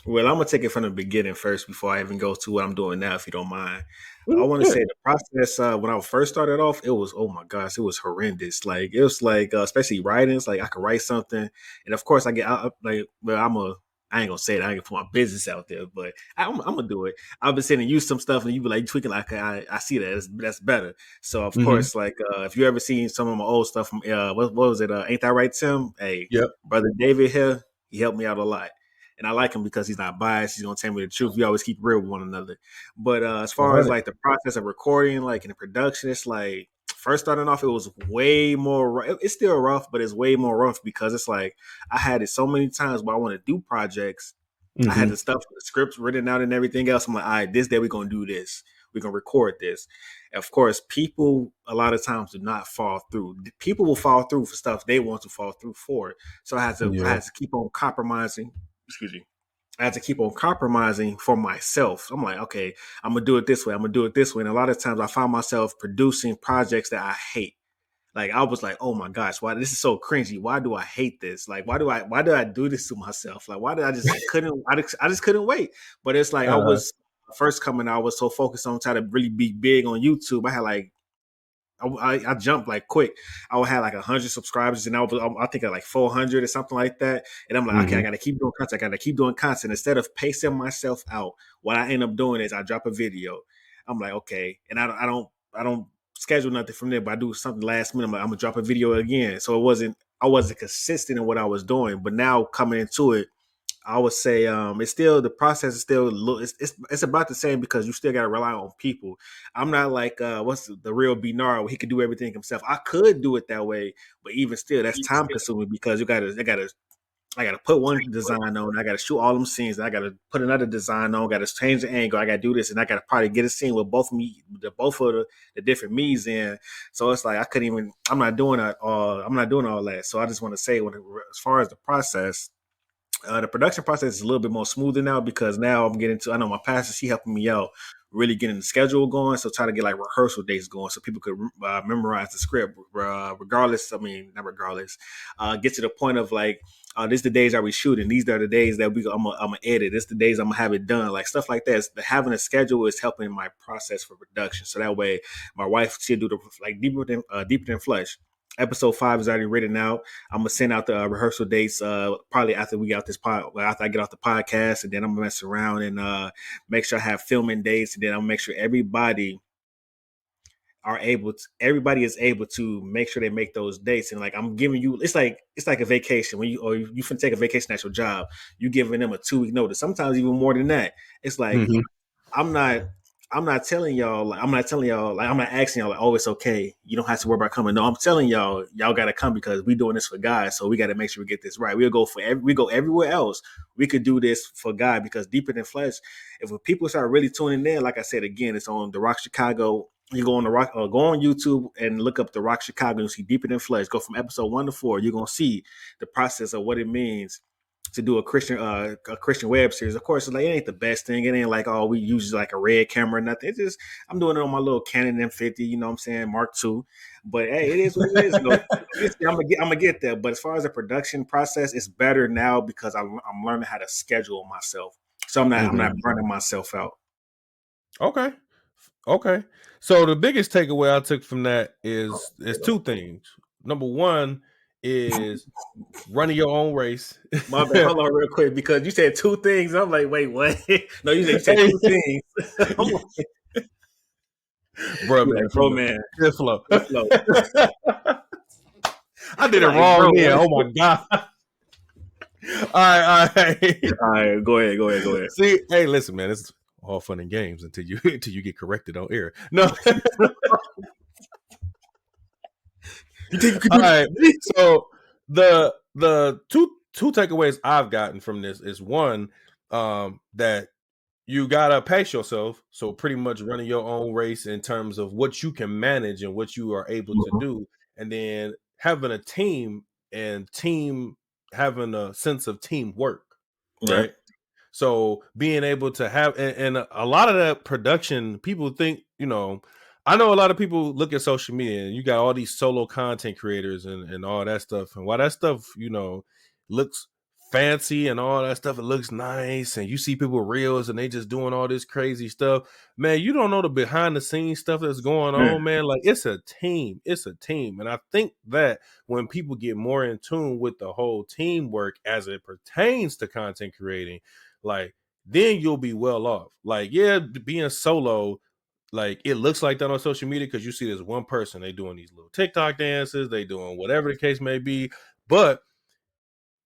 Well, I'm gonna take it from the beginning first before I even go to what I'm doing now, if you don't mind. I Mhm, want to yeah. say the process when I first started off, it was, oh my gosh, it was horrendous. Like it was like especially writing. It's like I could write something, and of course like, well, I ain't gonna say it. I ain't gonna put my business out there, but I'm gonna do it. I've been sending you some stuff, and you be like tweaking. Like I see that that's better. So of Mhm. course, like if you ever seen some of my old stuff from what was it? Ain't that right, Tim? Hey, Yep. brother David here, he helped me out a lot. And I like him because he's not biased. He's gonna tell me the truth. We always keep real with one another. But as far as 100. like the process of recording, like in the production, it's like first starting off, it was way more. It's still rough, but it's way more rough because it's like I had it so many times where I want to do projects. I had the Mhm. stuff, the scripts written out and everything else. I'm like, all right, this day we're gonna do this. We're gonna record this. Of course, people a lot of times do not fall through. People will fall through for stuff they want to fall through for. So I Yeah. had to keep on compromising. Excuse me. I had to keep on compromising for myself. I'm like, okay, I'm gonna do it this way. I'm gonna do it this way. And a lot of times I found myself producing projects that I hate. Like I was like, oh my gosh, why this is so cringy? Why do I hate this? Like, why do I do this to myself? Like, why did I just couldn't wait? But it's like I Uh-huh. was first coming out, I was so focused on trying to really be big on YouTube. I had like I jumped like quick. I would have like 100 subscribers, and I think at like 400 or something like that. And I'm like, okay, I Mm-hmm. got to keep doing content. I got to keep doing content instead of pacing myself out. What I end up doing is I drop a video. I'm like, okay, and I don't schedule nothing from there, but I do something last minute. I'm gonna drop a video again. So I wasn't consistent in what I was doing, but now coming into it, I would say it's still the process is still it's about the same because you still got to rely on people. I'm not like what's the real Bernard where he could do everything himself. I could do it that way, but even still, that's time consuming because I gotta put one design on, I gotta shoot all them scenes, I gotta put another design on, gotta change the angle, I gotta do this, and I gotta probably get a scene with both of the different me's in. So it's like I couldn't even. I'm not doing that. I'm not doing all that. So I just want to say, as far as the process. The production process is a little bit more smoother now because now I'm getting to. I know my pastor, she helping me out, really getting the schedule going. So try to get like rehearsal days going so people could memorize the script, regardless. I mean, not regardless. Get to the point of like, this the days are we shooting. These are the days that I'm gonna edit. This the days I'm gonna have it done. Like stuff like that. Having a schedule is helping my process for production. So that way, my wife she'll do the like deeper than flesh. Episode 5 is already written out. I'm gonna send out the rehearsal dates probably after we get out this after I get off the podcast, and then I'm gonna mess around and make sure I have filming dates, and then I'll make sure everybody is able to make sure they make those dates. And like I'm giving you, it's like a vacation when you finna take a vacation at your job. You giving them a 2 week notice, sometimes even more than that. It's like Mm-hmm. I'm not I'm not telling y'all like I'm not asking y'all like, oh, it's okay. You don't have to worry about coming. No, I'm telling y'all gotta come because we doing this for God. So we gotta make sure we get this right. We go everywhere else. We could do this for God because deeper than flesh, if people start really tuning in, like I said again, it's on The Rock Chicago. You go on the Rock, go on YouTube and look up The Rock Chicago. You see deeper than flesh. Go from episode 1 to 4. You're gonna see the process of what it means to do a Christian web series. Of course, it's like it ain't the best thing. It ain't like oh we use like a red camera or nothing. It's just I'm doing it on my little Canon M50. You know what I'm saying, Mark II. But hey, it is what it is. You know, I'm gonna get there. But as far as the production process, it's better now because I'm learning how to schedule myself. So I'm Mm-hmm. not burning myself out. Okay. Okay. So the biggest takeaway I took from that is two things. Number one is running your own race. My bad. Hold on real quick because you said two things. I'm like, wait, what? No, you said Hey, two things. I'm like, bro, you man, like, from bro, the man, fifth flow. good flow. I did it Like, wrong bro, there. what? Oh my god. All right, all right. All right, go ahead. See, hey, listen, man, it's all fun and games until you until you get corrected on air. No. You think you could All do this right. to me? So the two takeaways I've gotten from this is one, that you gotta pace yourself. So pretty much running your own race in terms of what you can manage and what you are able to do, and then having a team and team having a sense of teamwork, Yeah, right? So being able to have and a lot of that production, people think, I know a lot of people look at social media and you got all these solo content creators and all that stuff. And while that stuff, looks fancy and all that stuff, it looks nice. And you see people reels and they just doing all this crazy stuff. Man, you don't know the behind the scenes stuff that's going man. on, man. Like it's a team. It's a team. And I think that when people get more in tune with the whole teamwork as it pertains to content creating, like then you'll be well off. Like, yeah, being solo, like it looks like that on social media because you see this one person, they doing these little TikTok dances, they doing whatever the case may be. But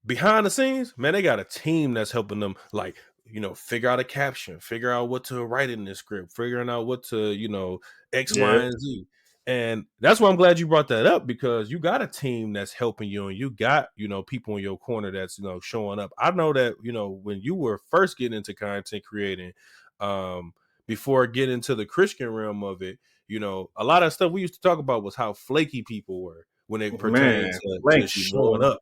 behind the scenes, man, they got a team that's helping them, like, figure out a caption, figure out what to write in this script, figuring out what to, X, Y, Yeah, and Z. And that's why I'm glad you brought that up because you got a team that's helping you and you got, people in your corner that's, showing up. I know that, when you were first getting into content creating, um, before getting into the Christian realm of it, a lot of stuff we used to talk about was how flaky people were when it pertained man. to Thank you, showing boy. up.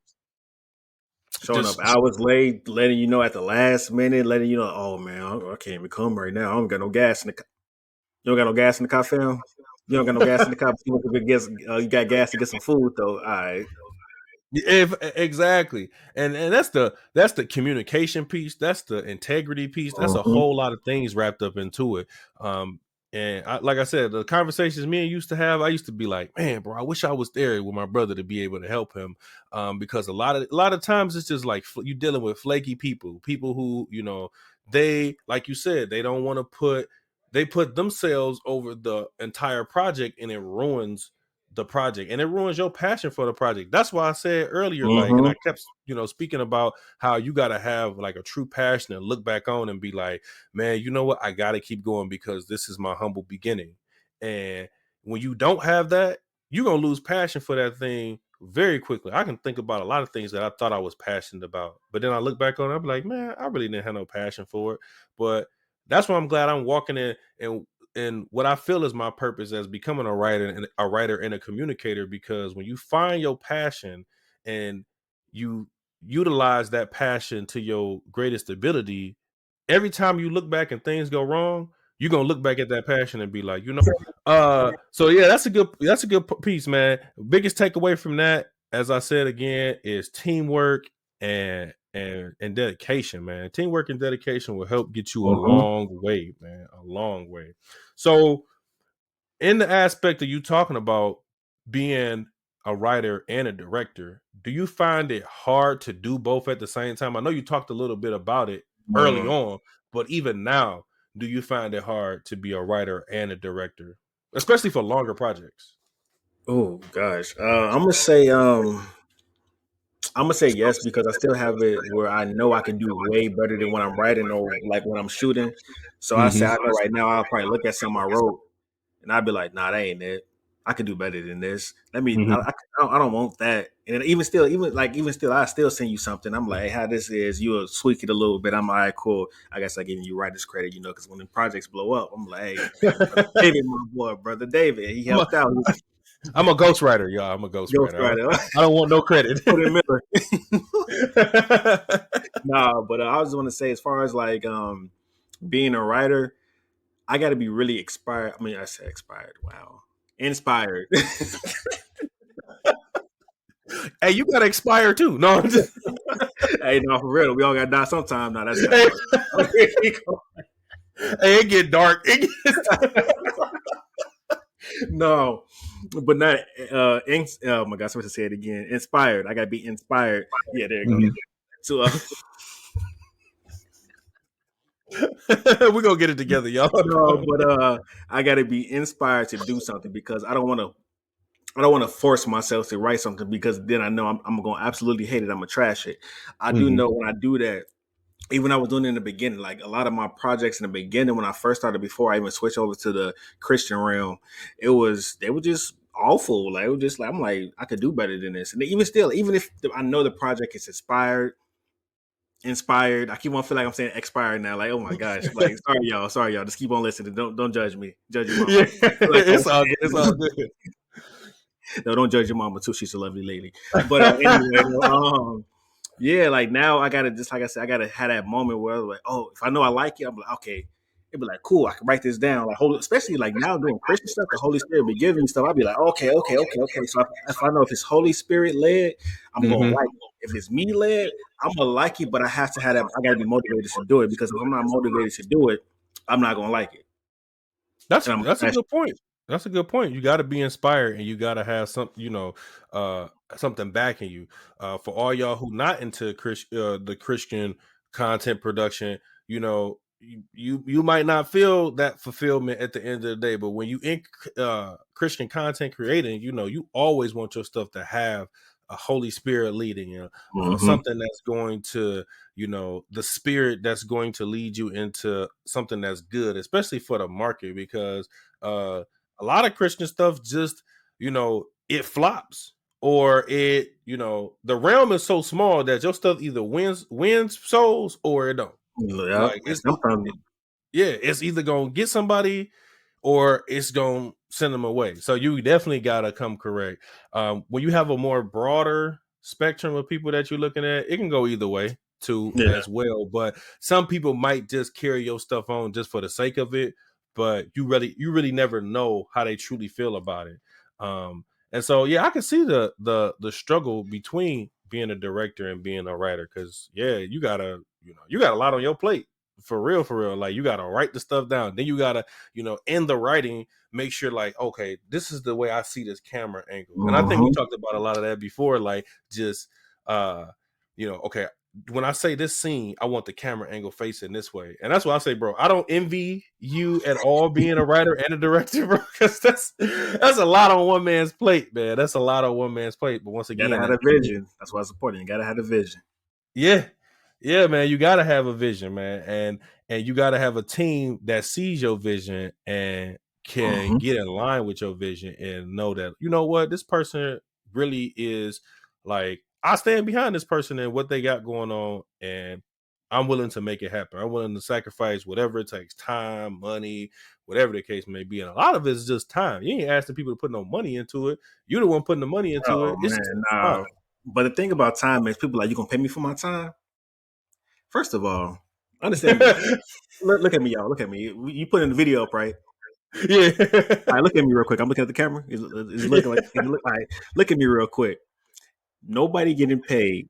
Showing up Just hours late, letting you know at the last minute, letting you know, oh man, I can't even come right now. I don't got no gas in the. You don't got no gas in the car, fam. You don't got no gas in the car. But you got gas to get some food though. All right. if exactly, and that's the communication piece, that's the integrity piece, that's a Mhm. whole lot of things wrapped up into it. Um, And like I said, the conversations me and used to have, I used to be like, man, bro, I wish I was there with my brother to be able to help him, because a lot of times it's just like you dealing with flaky people who they, like you said, they don't want to they put themselves over the entire project, and it ruins the project, and it ruins your passion for the project. That's why I said earlier, like, and I Mm-hmm. kept speaking about how you got to have like a true passion and look back on and be like, man, you know what? I got to keep going because this is my humble beginning. And when you don't have that, you're going to lose passion for that thing very quickly. I can think about a lot of things that I thought I was passionate about, but then I look back on it, I'm like, man, I really didn't have no passion for it. But that's why I'm glad I'm walking in and what I feel is my purpose as becoming a writer and a communicator, because when you find your passion and you utilize that passion to your greatest ability, every time you look back and things go wrong, you're gonna look back at that passion and be like, so yeah, that's a good piece, man. Biggest takeaway from that, as I said again, is teamwork and dedication, man. Teamwork and dedication will help get you a Mm-hmm. long way, man. A long way. So in the aspect of you talking about being a writer and a director, do you find it hard to do both at the same time? I know you talked a little bit about it early on, but even now, do you find it hard to be a writer and a director, especially for longer projects? Oh gosh, I'm gonna say yes because I still have it where I know I can do way better than what I'm writing or like when I'm shooting. So I say Mm-hmm. I know right now I'll probably look at something I wrote and I'd be like, nah, that ain't it. I could do better than this. Let me. Mm-hmm. I don't want that. And then even still, I still send you something. I'm like, hey, how this is. You'll tweak it a little bit. I'm like, cool. I guess I giving you writer's credit, because when the projects blow up, I'm like, hey, brother David, my boy, brother David, he I'm a helped out. I'm a ghostwriter, y'all. I'm a ghostwriter. Ghostwriter, I don't want no credit. Cody Miller. Nah, but I was want to say as far as like being a writer, I got to be really expired. I mean, I said expired. Wow, inspired. Hey, you gotta expire too. No, I'm just, Hey, no, for real, we all got to die sometime. No, that's not hey, no. hey, it get dark. No, but not. Oh my God, I'm supposed to say it again. Inspired. I got to be inspired. Yeah, there you go. Mhm. So, We're gonna get it together, y'all. I no, promise. but I got to be inspired to do something because I don't want to. I don't want to force myself to write something because then I know I'm going to absolutely hate it. I'm going to trash it. I do Mhm. know when I do that, even when I was doing it in the beginning, like a lot of my projects in the beginning, when I first started, before I even switched over to the Christian realm, they were just awful. Like, it was just like, I'm like, I could do better than this. And even still, even if I know the project is inspired, I keep on feeling like I'm saying expired now. Like, oh my gosh, like, sorry, y'all. Just keep on listening. Don't judge me. Judge your mama. Yeah, I feel like I'm it's all good. It's all saying, good. no, don't judge your mama too. She's a lovely lady. But anyway, yeah, like now I gotta just like I said, I gotta have that moment where I'm like, oh, if I know I like it, I'm like, okay. It'd be like, cool, I can write this down. Like, especially like now doing Christian stuff, the Holy Spirit be giving me stuff. I'd be like, okay. So if I know if it's Holy Spirit led, I'm gonna Mhm. like it. If it's me led, I'm gonna like it, but I have to have that. I gotta be motivated to do it because if I'm not motivated to do it, I'm not gonna like it, and I'm That's a gonna good point. That's a good point. You got to be inspired, and you got to have some, something backing you. For all y'all who not into the Christian content production, you might not feel that fulfillment at the end of the day. But when you in Christian content creating, you always want your stuff to have a Holy Spirit leading, mm-hmm. something that's going to, the spirit that's going to lead you into something that's good, especially for the market, because uh a lot of Christian stuff just, it flops, or the realm is so small that your stuff either wins souls or it don't. Yeah, Like and sometimes yeah, it's either gonna get somebody or it's gonna send them away. So you definitely gotta come correct. When you have a more broader spectrum of people that you're looking at, it can go either way too yeah. as well. But some people might just carry your stuff on just for the sake of it, but you really never know how they truly feel about it. And so yeah, I can see the struggle between being a director and being a writer, because yeah, you got a lot on your plate. for real, like you gotta write the stuff down. Then you gotta, in the writing, make sure like, okay, this is the way I see this camera angle. And I think we Mm-hmm. talked about a lot of that before, like just okay, when I say this scene, I want the camera angle facing this way. And that's why I say, bro, I don't envy you at all being a writer and a director, bro, because that's a lot on one man's plate, man. That's a lot on one man's plate. But once Gotta again, have that a vision. That's why I support it. You gotta have a vision. yeah. Yeah, man, you got to have a vision, man. And you got to have a team that sees your vision and can Mm-hmm. get in line with your vision and know that, you know what, this person really is like, I stand behind this person and what they got going on, and I'm willing to make it happen. I'm willing to sacrifice whatever it takes, time, money, whatever the case may be. And a lot of it is just time. You ain't asking people to put no money into it. You're the one putting the money into Oh it. It's just man, time. nah. But the thing about time is, people like, you gonna pay me for my time? First of all, understand me. Look at me, y'all. Look at me. You put in the video up, right? Yeah. All right, look at me real quick. I'm looking at the camera. Is it looking like? Is it look, all right, look at me real quick. Nobody getting paid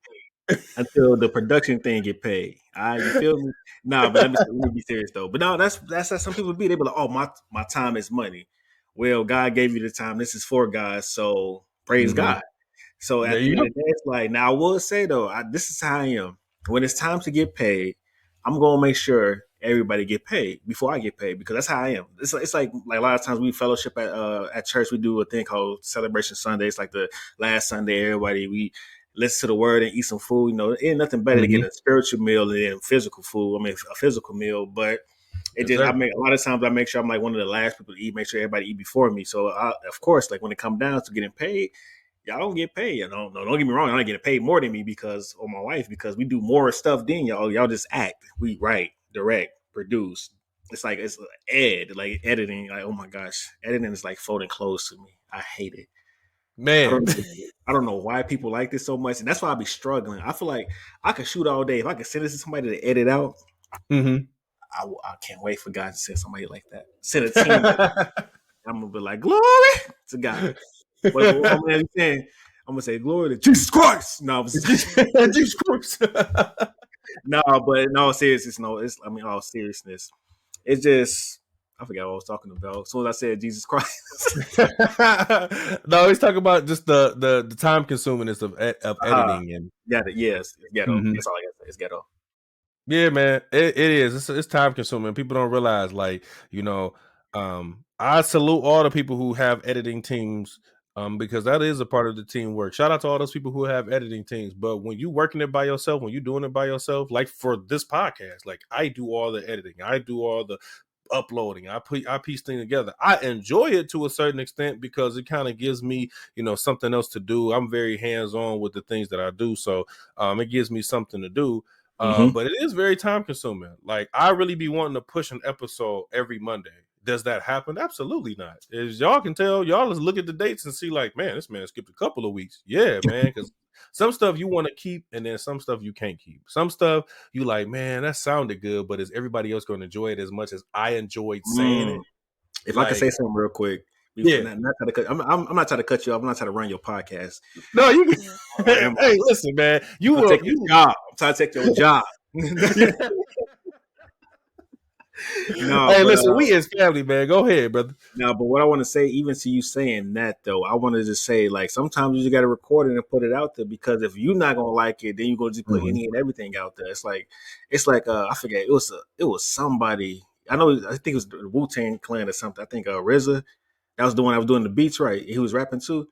until the production thing get paid. You feel me? Nah, but let me be serious though. But no, that's how some people be. They be like, oh, my time is money. Well, God gave you the time. This is for God, so praise Mhm. God. So There at the you end of go. the day, it's like, now I will say though, this is how I am. When it's time to get paid, I'm gonna make sure everybody get paid before I get paid, because that's how I am. It's like a lot of times we fellowship at church. We do a thing called Celebration Sunday. It's like the last Sunday. Everybody, we listen to the word and eat some food. It ain't nothing better to get Mhm. a spiritual meal than physical food. I mean, a physical meal, but it Yes, just, I sir. make a lot of times I make sure I'm like one of the last people to eat. Make sure everybody eat before me. So of course, like when it comes down to getting paid, y'all don't get paid. No, don't get me wrong. Y'all not getting paid more than me or my wife, because we do more stuff than y'all. Y'all just act. We write, direct, produce. It's like editing. Like, oh my gosh, editing is like folding clothes to me. I hate it. I Man. don't know. I don't know why people like this so much, and that's why I be struggling. I feel like I could shoot all day. If I could send this to somebody to edit out, Mhm. I can't wait for God to send somebody like that. Send a team like that. I'm gonna be like, glory to God. What I'm gonna saying, I'm gonna say glory to Jesus Christ. No, Jesus Christ. no, but in all seriousness, no, I mean, all seriousness, it's just, I forgot what I was talking about. As soon as I said Jesus Christ, No, he's talking about just the time consumingness of uh, editing and yes, it's ghetto. mhm. That's all I got to say. It's ghetto. Yeah, man, it is. It's time consuming. People don't realize, like, I salute all the people who have editing teams, because that is a part of the teamwork. Shout out to all those people who have editing teams. But when you working it by yourself, when you doing it by yourself, like for this podcast, like I do all the editing, I do all the uploading, I piece things together. I enjoy it to a certain extent because it kind of gives me, something else to do. I'm very hands on with the things that I do, so it gives me something to do. Mm-hmm. But it is very time consuming. Like I really be wanting to push an episode every Monday. Does that happen? Absolutely not. As y'all can tell, y'all just look at the dates and see, like, man, this man skipped a couple of weeks. Yeah, man, because some stuff you want to keep, and then some stuff you can't keep. Some stuff you like, man, that sounded good, but is everybody else going to enjoy it as much as I enjoyed saying Mm. it? If I could Like, say something real quick, before, yeah, not trying to cut, I'm not trying to cut you off. I'm not trying to run your podcast. no, you. I am. Hey, listen, man, you I'm trying to will, take your job. I'm trying to take your job. yeah. No, Hey, but listen, we is family, man. Go ahead, brother. No, but what I want to say, even to you saying that though, I wanted to say, like, sometimes you just got to record it and put it out there, because if you're not gonna like it, then you're gonna just put Mhm. any and everything out there. It's like I forget, it was somebody. I think it was the Wu-Tang Clan or something. I think RZA. That was the one I was doing the beats, right? He was rapping too.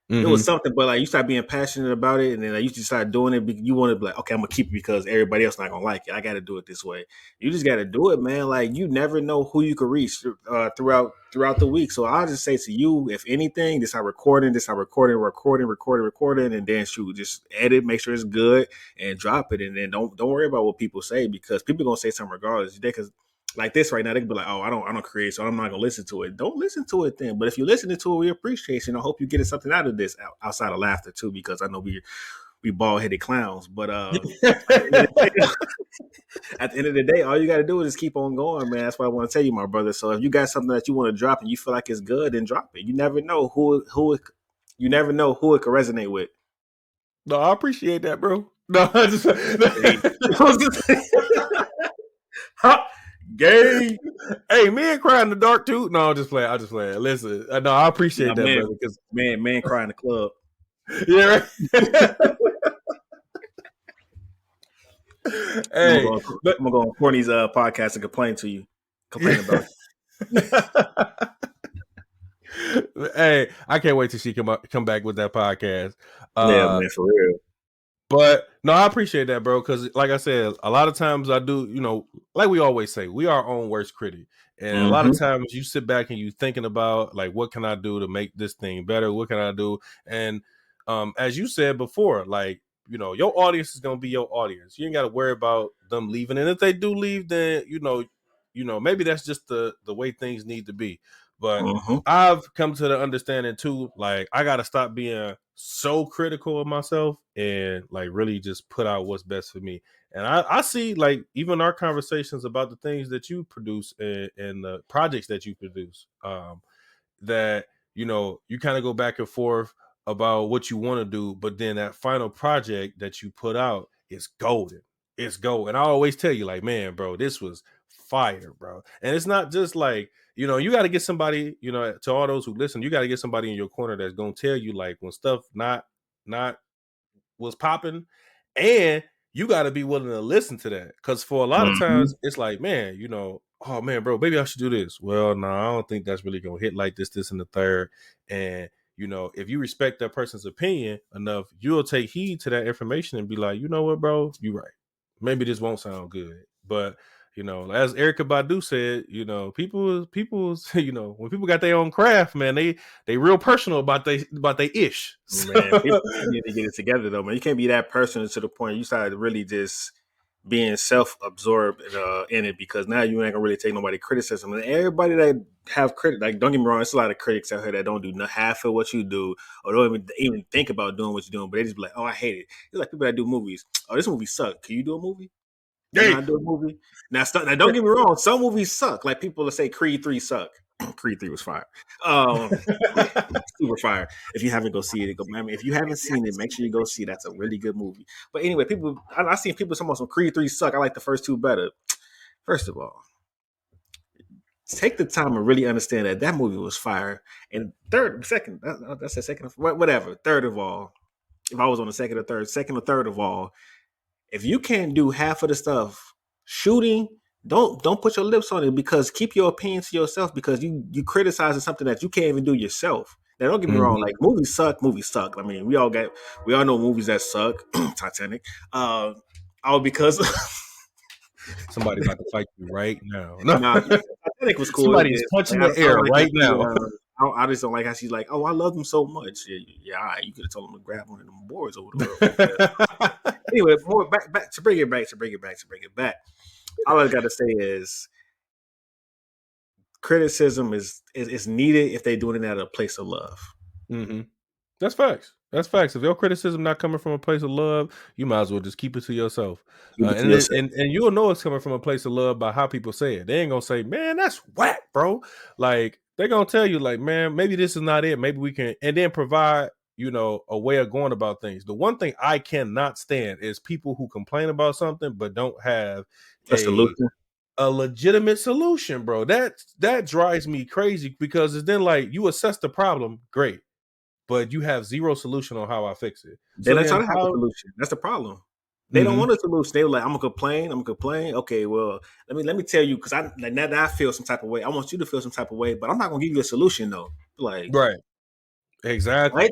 It was Mhm. something, but like you start being passionate about it, and then like, you just start doing it. You want to be like, okay, I'm gonna keep it because everybody else not gonna like it. I got to do it this way. You just got to do it, man. Like, you never know who you could reach throughout the week. So I'll just say to you, if anything, this how recording, and then shoot, just edit, make sure it's good, and drop it, and then don't worry about what people say, because people gonna say something regardless. Because like this right now, they can be like, "Oh, I don't create, so I'm not gonna listen to it." Don't listen to it then. But if you're listening to it, we appreciate you. And I hope you're getting something out of this outside of laughter too, because I know we bald headed clowns. But at the end of the day, all you got to do is just keep on going, man. That's what I want to tell you, my brother. So if you got something that you want to drop and you feel like it's good, then drop it. You never know you never know who it could resonate with. No, I appreciate that, bro. No, I just, Hey, Gay. Hey, men cry in the dark too. No, I'm just playing. I just playing. Listen, no, I Nah, appreciate that, man, brother. Because man, cry in the club. yeah, right. I'm gonna Hey, but go on Courtney's podcast and complain about hey, I can't wait till she come back with that podcast. you. Yeah, Uh, man, for real. But no, I appreciate that, bro. Because like I said, a lot of times I do, like we always say, we are our own worst critic. And a lot of Mm-hmm. times you sit back and you thinking about like, what can I do to make this thing better? What can I do? And as you said before, like, your audience is gonna be your audience. You ain't got to worry about them leaving. And if they do leave, then maybe that's just the way things need to be. But Mm-hmm. I've come to the understanding too, like I gotta stop being so critical of myself and like really just put out what's best for me. And I see like even our conversations about the things that you produce and the projects that you produce, that you kind of go back and forth about what you want to do, but then that final project that you put out is golden. It's gold. And I always tell you, like, man, bro, this was fire, bro. And it's not just like, you got to get somebody, to all those who listen, you got to get somebody in your corner that's gonna tell you like when stuff not was popping, and you got to be willing to listen to that. Because for a lot of Mm-hmm. times, it's like, man, oh man, bro, maybe I should do this. Well, no, I don't think that's really gonna hit like this, and the third. And if you respect that person's opinion enough, you'll take heed to that information and be like, you know what, bro, you're right. Maybe this won't sound good, but as Erica Badu said, people, when people got their own craft, man, they real personal about they ish. Man, So, people need to get it together though, man. You can't be that person to the point you start really just being self-absorbed in it, because now you ain't gonna really take nobody criticism. And everybody that have critic, like, don't get me wrong, it's a lot of critics out here that don't do half of what you do, or don't even think about doing what you're doing, but they just be like, oh, I hate it. It's like people that do movies. Oh, this movie sucked. Can you do a movie? You know hey, how to do a movie? Now, don't get me wrong. Some movies suck. Like people that say Creed 3 suck. Creed 3 was fire. Um, super fire. If you haven't go see it, I mean, if you haven't seen it, make sure you go see it. That's a really good movie. But anyway, I seen people talking about some Creed 3 suck. I like the first two better. First of all, take the time and really understand that movie was fire. And that's a second, whatever. Third of all, if I was on the second or third of all, if you can't do half of the stuff shooting, don't put your lips on it, because keep your opinions to yourself, because you criticizing something that you can't even do yourself. Now don't get me wrong, Mhm. like movies suck. I mean, we all know movies that suck. Titanic. All because Somebody about to fight you right now. No. nah, Titanic was cool. Somebody is punching the I air don't like how right she now. I just don't like how she's like, oh, I love them so much. Yeah, all right, you could have told him to grab one of them boards over there. Anyway, more back to bring it back. All I got to say is criticism is needed if they're doing it at a place of love. hmm That's facts. That's facts. If your criticism not coming from a place of love, you might as well just keep it to yourself. Keep it to And, then, yourself. and you'll know it's coming from a place of love by how people say it. They ain't gonna say, "Man, that's whack, bro." Like they're gonna tell you, like, "Man, maybe this is not it. Maybe we can," and then provide a way of going about things. The one thing I cannot stand is people who complain about something but don't have A a solution. a legitimate solution, bro. That drives me crazy because it's then like you assess the problem, great, but you have zero solution on how I fix it. They're So not then trying to have a how? solution. That's the problem. They don't Mhm. want a solution. They were like, I'm gonna complain. I'm gonna complain. Okay, well, let me tell you, because now that I feel some type of way, I want you to feel some type of way, but I'm not gonna give you a solution though. Like, Right. what? Exactly.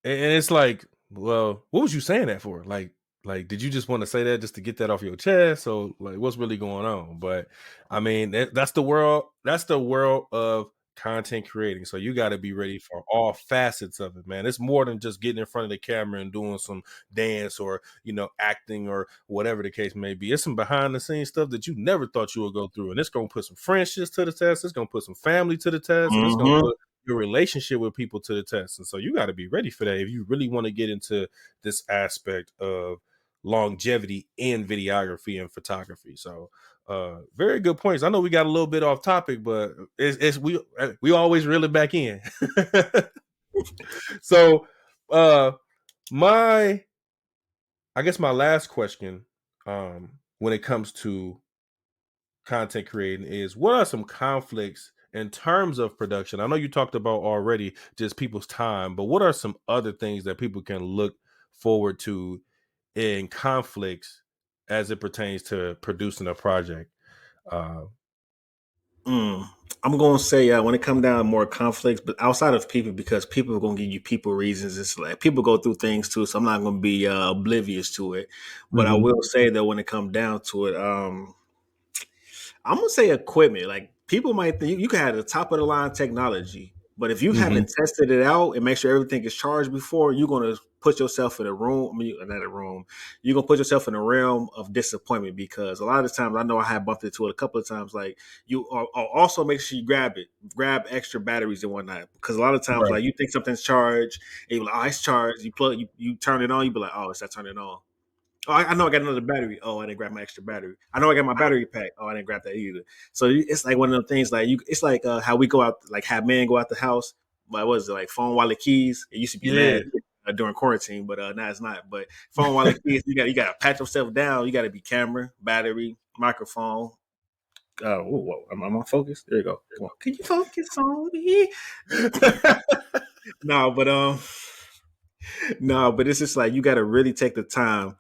And it's like, well, what was you saying that for? Like, did you just want to say that just to get that off your chest? So, like, what's really going on? But I mean, that's the world. That's the world of content creating. So you got to be ready for all facets of it, man. It's more than just getting in front of the camera and doing some dance or acting or whatever the case may be. It's some behind the scenes stuff that you never thought you would go through, and it's gonna put some friendships to the test. It's gonna put some family to the test, and it's gonna Mm-hmm. put your relationship with people to the test. And so you got to be ready for that if you really want to get into this aspect of longevity in videography and photography. So very good points. I know we got a little bit off topic, but it's we always reel it back in. So uh my I guess my last question when it comes to content creating is what are some conflicts in terms of production? I know you talked about already just people's time, but what are some other things that people can look forward to in conflicts as it pertains to producing a project? Uh, Mm. I'm gonna say when it comes down to more conflicts, but outside of people, because people are gonna give you people reasons. It's like people go through things too, so I'm not gonna be oblivious to it. But I mhm, will say that when it comes down to it, I'm gonna say equipment. Like people might think you can have the top of the line technology, but if you mhm, haven't tested it out and make sure everything is charged before, you're gonna put yourself in a room. I mean, not a room. You're gonna put yourself in a realm of disappointment because a lot of times I know I have bumped into it a couple of times. Like you also make sure you grab extra batteries and whatnot because a lot of times right. like you think something's charged and you're like, oh, it's charged. You plug, you turn it on. You be like, oh, it's not turning on. Oh, I know I got another battery. Oh, I didn't grab my extra battery. I know I got my battery pack. Oh, I didn't grab that either. So it's like one of them things. Like you, it's like how we go out, like have men go out the house. But what is it like phone wallet keys? It used to be Yeah. mad during quarantine, but now it's not. But phone wallet keys, you got to pat yourself down. You got to be camera, battery, microphone. Whoa, am I on focus? There you go. Come on, can you focus on me? No, but no, but it's just like you got to really take the time.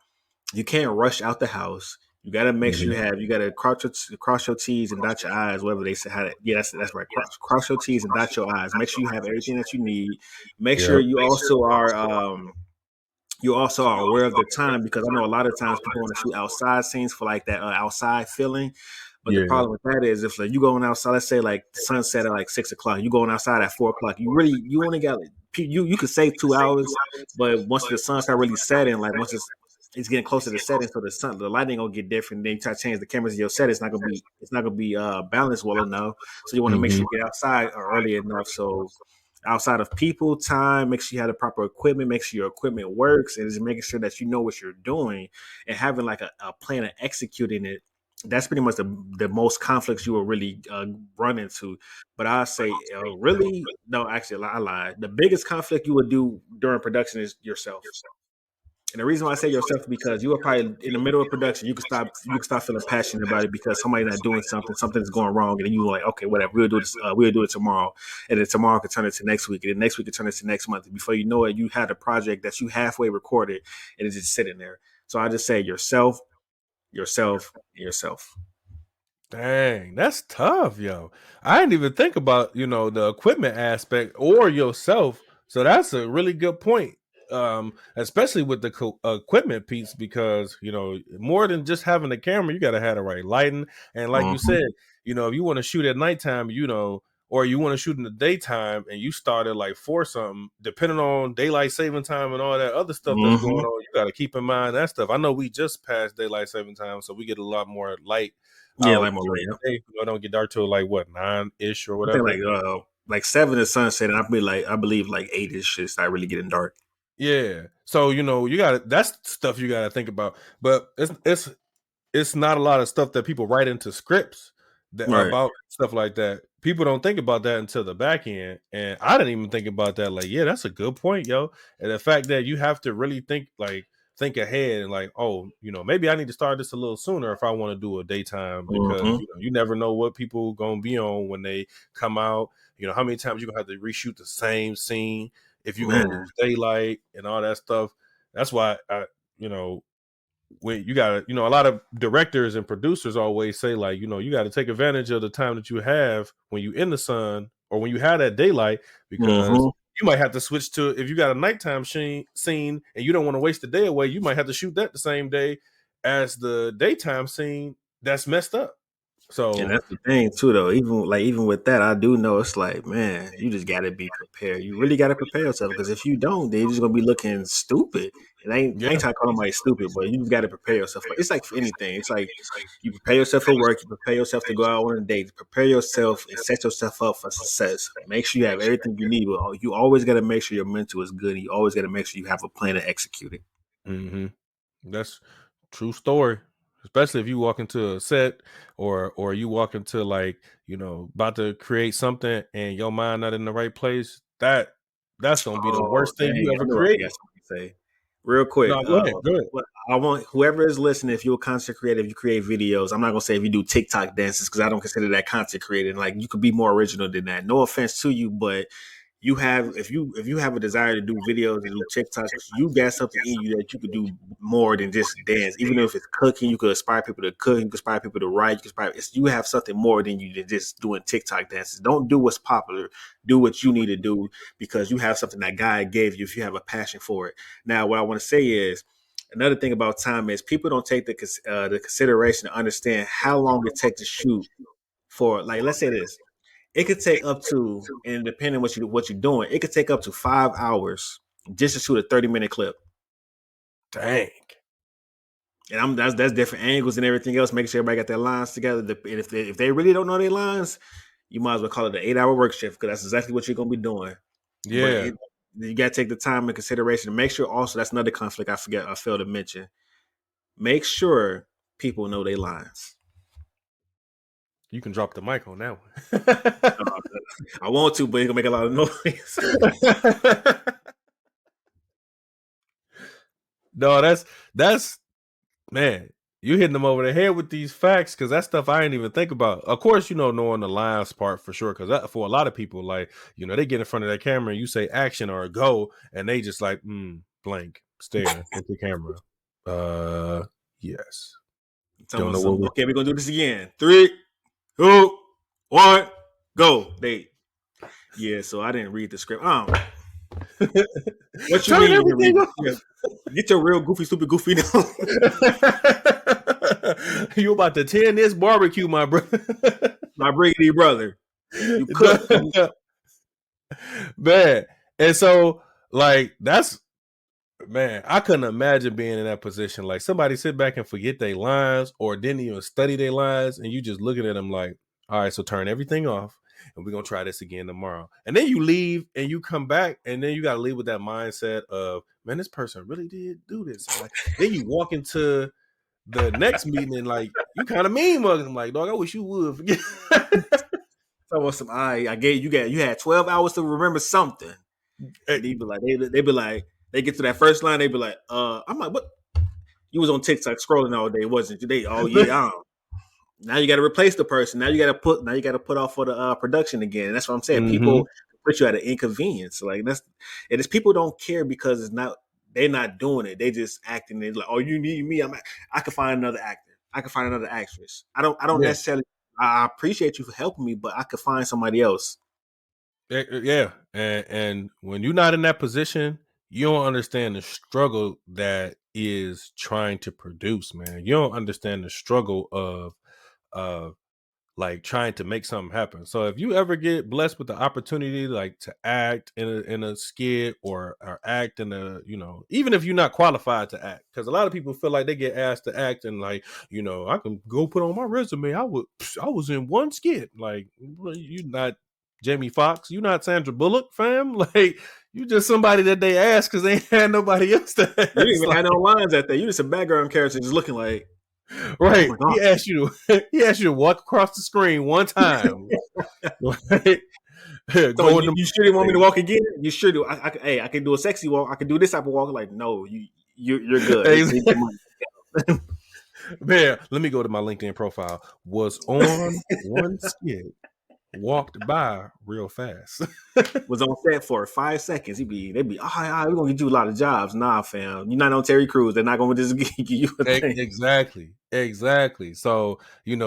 You can't rush out the house. You got to make sure Mhm. you got to cross your T's and dot your I's, whatever they say. Yeah, that's right. Cross your T's and dot your I's. Make sure you have everything that you need. Make sure Yep. you also are aware of the time because I know a lot of times people want to shoot outside scenes for like that outside feeling. But the Yeah. problem with that is if like, you going outside, let's say like the sunset at like 6 o'clock, you going outside at 4 o'clock. You only got like, you could save 2 hours, but once the sun start really setting, like once it's getting closer to setting, so the lighting gonna get different. Then you try to change the cameras in your set, it's not gonna be balanced well enough. So you want to make Mhm. sure you get outside early enough. So outside of people, time, make sure you have the proper equipment, make sure your equipment works, and just making sure that you know what you're doing and having like a plan of executing it. That's pretty much the most conflicts you will really run into. But I say, really, no, actually, I lied. The biggest conflict you would do during production is yourself. And the reason why I say yourself is because you are probably in the middle of production. You can start feeling passionate about it because somebody's not doing something, something's going wrong, and then you like, okay, whatever, we'll do this. We'll do it tomorrow, and then tomorrow could turn into next week, and then next week could turn into next month. And before you know it, you had a project that you halfway recorded, and it's just sitting there. So I just say yourself, yourself, yourself. Dang, that's tough, yo. I didn't even think about, the equipment aspect or yourself. So that's a really good point. Especially with the equipment piece, because more than just having the camera, you got to have the right lighting. And like you Mm-hmm. said, if you want to shoot at nighttime, or you want to shoot in the daytime and you start at like four something, depending on daylight saving time and all that other stuff that's going Mm-hmm. on, you got to keep in mind that stuff. I know we just passed daylight saving time, so we get a lot more light Yeah, out like my during light. the day. It don't get dark till like what, 9-ish or I think whatever. like 7 is sunset, and I believe like 8 is shit start really getting dark. Yeah. So you got that's stuff you got to think about. But it's not a lot of stuff that people write into scripts Right. about stuff like that. People don't think about that until the back end, and I didn't even think about that. Like, yeah, that's a good point, yo. And the fact that you have to really think ahead and like, oh, maybe I need to start this a little sooner if I want to do a daytime because Mm-hmm. you never know what people gonna be on when they come out. How many times you gonna have to reshoot the same scene if you're gonna Man. lose daylight and all that stuff. That's why you know when you gotta, a lot of directors and producers always say like, you got to take advantage of the time that you have when you in the sun or when you have that daylight, because Mm-hmm. you might have to switch to, if you got a nighttime scene and you don't want to waste the day away, you might have to shoot that the same day as the daytime scene that's messed up. And So that's the thing too, though. Even with that, I do know it's like, man, you just got to be prepared. You really got to prepare yourself because if you don't, then you're just gonna be looking stupid. And I ain't yeah. trying to call nobody stupid, but you just got to prepare yourself. It's like for anything. It's like you prepare yourself for work. You prepare yourself to go out on a date. Prepare yourself and set yourself up for success. Make sure you have everything you need. But you always got to make sure your mental is good. And you always got to make sure you have a plan to execute it. hmm That's true story. Especially if you walk into a set or you walk into like, about to create something and your mind not in the right place, that's gonna be the Oh worst thing dang! you I ever know I created. got something to say. Real quick, No, go ahead. Go ahead. what I want whoever is listening, if you're a content creator, if you create videos, I'm not gonna say if you do TikTok dances because I don't consider that content creating. Like you could be more original than that. No offense to you, but you have if you have a desire to do videos and do TikToks, you got something in you that you could do more than just dance. Even if it's cooking, you could inspire people to cook, you could inspire people to write, you could inspire you have something more than you than just doing TikTok dances. Don't do what's popular. Do what you need to do because you have something that God gave you if you have a passion for it. Now, what I want to say is another thing about time is people don't take the consideration to understand how long it takes to shoot for. Like, let's say this, it could take up to, and depending on what you're doing, it could take up to 5 hours just to shoot a 30-minute clip. Dang. And that's different angles and everything else. Make sure everybody got their lines together. And if they really don't know their lines, you might as well call it an 8-hour work shift because that's exactly what you're gonna be doing. But Yeah. you got to take the time and consideration to make sure. Also, that's another conflict I failed to mention. Make sure people know their lines. You can drop the mic on that Uh, I want to, but it's gonna make a lot of noise. one. No, that's man, you hitting them over the head with these facts because that stuff I didn't even think about. Of course, knowing the lines part for sure. Because for a lot of people, like they get in front of that camera and you say action or go, and they just like blank stare at the camera. Yes. Don't know what we. Okay, we're gonna do this again. 3, 2, 1, go. Yeah. So I didn't read the script. What you Turn mean you didn't read everything it? off. Yeah. Get your real goofy, stupid goofy. You about to tend this barbecue, my brother. My Brigady brother. You cook. Man. And so, like, that's man, I couldn't imagine being in that position. Like somebody sit back and forget their lines or didn't even study their lines, and you just looking at them like, all right, so turn everything off and we're gonna try this again tomorrow. And then you leave and you come back, and then you gotta leave with that mindset of, man, this person really did do this. And like then you walk into the next meeting and like you kind of mean mugging them, like, dog, I wish you would forget. I gave you had 12 hours to remember something. And they be like, they get to that first line, they be like, I'm like, what? You was on TikTok scrolling all day, wasn't you? Oh yeah, now you got to replace the person. Now you got to put off for the production again. And that's what I'm saying. Mm-hmm. People put you at an inconvenience. Like it's people don't care because they're not doing it. They just acting. They're like, oh, you need me. I can find another actor. I can find another actress. I don't necessarily. I appreciate you for helping me, but I could find somebody else. Yeah, and when you're not in that position, you don't understand the struggle that is trying to produce, man. You don't understand the struggle of like trying to make something happen. So if you ever get blessed with the opportunity like to act in a skit or act in a, even if you're not qualified to act, because a lot of people feel like they get asked to act and like, I can go put on my resume. I was in one skit. Like, you're not Jamie Foxx, you're not Sandra Bullock, fam. Like, you just somebody that they asked because they ain't had nobody else to ask. You didn't even like, have no lines at that. You just a background character just looking like, oh right. my god. He asked you to walk across the screen one time. Right? So you sure didn't want me to walk again? You sure do. I can do a sexy walk. I can do this type of walk. Like, no, you're good. Man, let me go to my LinkedIn profile. Was on one skit, walked by real fast. Was on set for 5 seconds. They'd be, we're gonna get you a lot of jobs. Nah, fam. You're not on Terry Crews. They're not gonna just give you a thing. Exactly. So,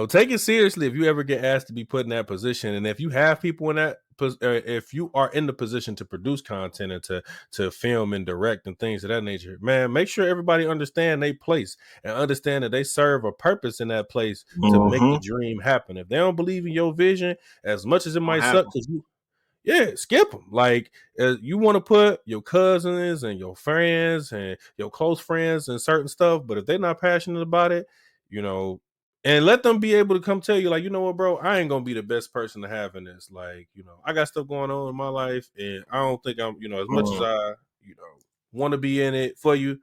take it seriously if you ever get asked to be put in that position. And if you have people in that, if you are in the position to produce content and to film and direct and things of that nature, man, make sure everybody understand their place and understand that they serve a purpose in that place to make the dream happen. If they don't believe in your vision, as much as it might suck, because skip them. Like, you want to put your cousins and your friends and your close friends and certain stuff, but if they're not passionate about it, and let them be able to come tell you, like, you know what, bro, I ain't gonna be the best person to have in this. Like, I got stuff going on in my life, and I don't think I'm, as much as I, want to be in it for you,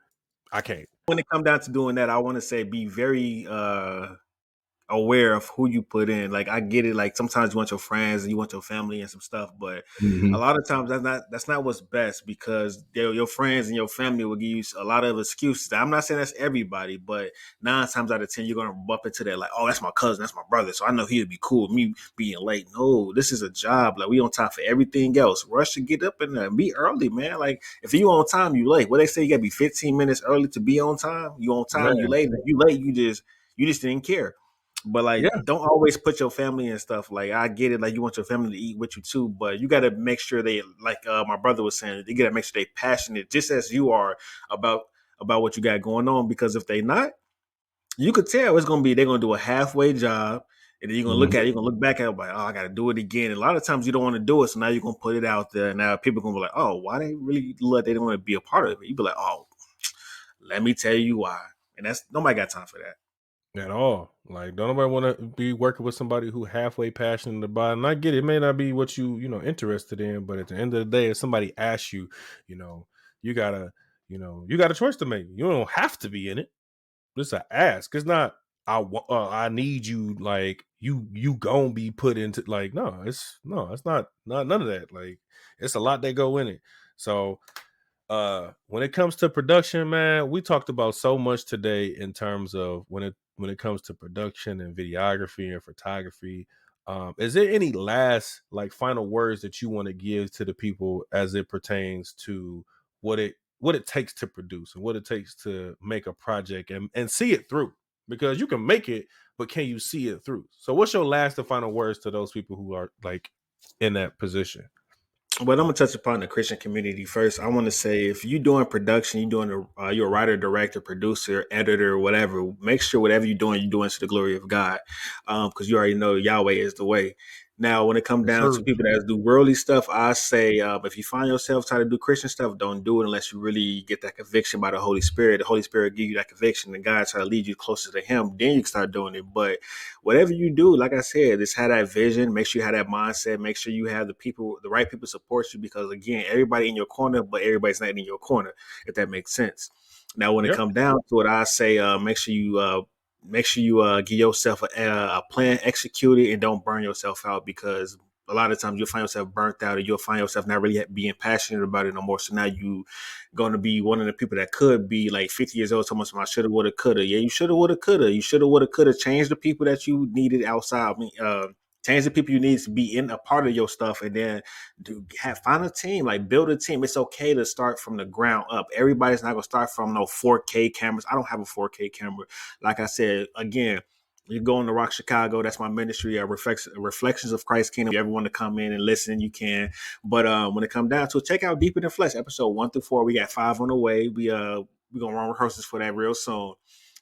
I can't. When it comes down to doing that, I want to say be very aware of who you put in. Like I get it. Like sometimes you want your friends and you want your family and some stuff, but a Mhm. lot of times that's not what's best because your friends and your family will give you a lot of excuses. I'm not saying that's everybody, but 9 times out of 10 you're gonna bump into that like, oh, that's my cousin, that's my brother, so I know he'd be cool with me being late. No, this is a job. Like we on time for everything else. Rush to get up in there and be early, man. Like if you on time, you late. What they say, you gotta be 15 minutes early to be on time. You on time, you Man, late. If you late, you just didn't care. But like, yeah, don't always put your family and stuff. Like, I get it. Like, you want your family to eat with you too, but you got to make sure they, like my brother was saying, you got to make sure they passionate, just as you are about what you got going on. Because if they not, you could tell it's gonna be they're gonna do a halfway job, and then you're gonna look mhm. at it, you're gonna look back at it like, oh, I got to do it again. And a lot of times you don't want to do it, so now you're gonna put it out there. Now people are gonna be like, oh, why they really look? They don't want to be a part of it. You be like, oh, let me tell you why. And that's nobody got time for that. At all. Like, don't nobody want to be working with somebody who halfway passionate about it. And I get it, it may not be what interested in, but at the end of the day, if somebody asks you, you know, you gotta, you got a choice to make. You don't have to be in it. It's a ask. It's not. I need you. Like you gonna be put into like no. It's not none of that. Like it's a lot that go in it. So when it comes to production, man, we talked about so much today in terms of when it comes to production and videography and photography. Is there any last like final words that you want to give to the people as it pertains to what it takes to produce and what it takes to make a project and see it through? Because you can make it, but can you see it through? So what's your last and final words to those people who are like in that position? But I'm gonna touch upon the Christian community first. I want to say if you're doing production, you're a writer, director, producer, editor, whatever. Make sure whatever you're doing to the glory of God, because you already know Yahweh is the way. Now, when it comes Yes, down sir. to people that do worldly stuff, I say if you find yourself trying to do Christian stuff, don't do it unless you really get that conviction by the Holy Spirit. The Holy Spirit give you that conviction, and God try to lead you closer to Him. Then you can start doing it. But whatever you do, like I said, just have that vision. Make sure you have that mindset. Make sure you have the right people support you. Because again, everybody in your corner, but everybody's not in your corner. If that makes sense. Now, when it Yep. comes down to it, I say make sure you give yourself a plan, execute it, and don't burn yourself out because. A lot of times you'll find yourself burnt out, or you'll find yourself not really being passionate about it no more. So now you going to be one of the people that could be like 50 years old, someone I shoulda, woulda, coulda. Yeah, you shoulda, woulda, coulda. You shoulda, woulda, coulda. Change the people that you needed outside. I mean, change the people you need to be in a part of your stuff, and then find a team, like build a team. It's okay to start from the ground up. Everybody's not gonna start from no 4K cameras. I don't have a 4K camera. Like I said, again, you go on the Rock Chicago. That's my ministry. Reflections of Christ's Kingdom. If you ever want to come in and listen, you can. But when it comes down to it, check out Deeper Than Flesh, episode 1 through 4. We got 5 on the way. We gonna run rehearsals for that real soon.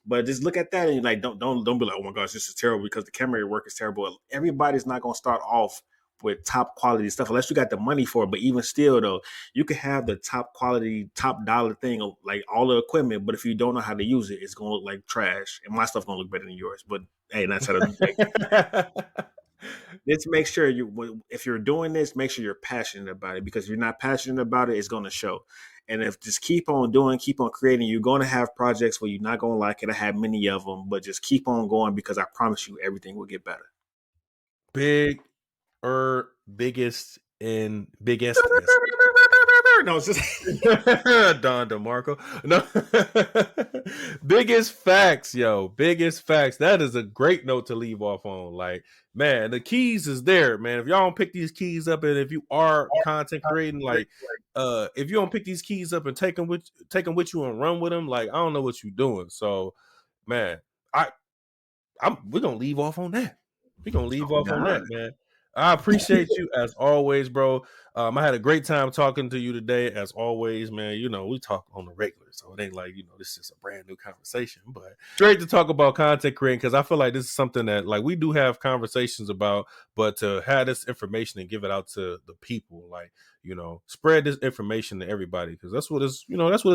But just look at that and like don't be like, oh my gosh, this is terrible because the camera work is terrible. Everybody's not gonna start off with top quality stuff unless you got the money for it. But even still though, you can have the top quality, top dollar thing of like all the equipment, but if you don't know how to use it, it's gonna look like trash. And my stuff gonna look better than yours. But hey, that's how to like let's make sure if you're doing this, make sure you're passionate about it because if you're not passionate about it, it's gonna show. And if just keep on doing, keep on creating, you're gonna have projects where you're not gonna like it. I have many of them, but just keep on going because I promise you everything will get better. Big biggest and biggestest. No, it's just Don DeMarco. No. Biggest facts, yo. Biggest facts. That is a great note to leave off on. Like, man, the keys is there, man. If y'all don't pick these keys up, and if you are content creating, like, if you don't pick these keys up and take them with you and run with them, like, I don't know what you're doing. So, man, I we're gonna leave off on that. We're gonna leave oh off on God. that, man. I appreciate you as always, bro. I had a great time talking to you today, as always, man. We talk on the regular, so it ain't like this is a brand new conversation. But great to talk about content creating because I feel like this is something that like we do have conversations about, but to have this information and give it out to the people, like spread this information to everybody because that's what it's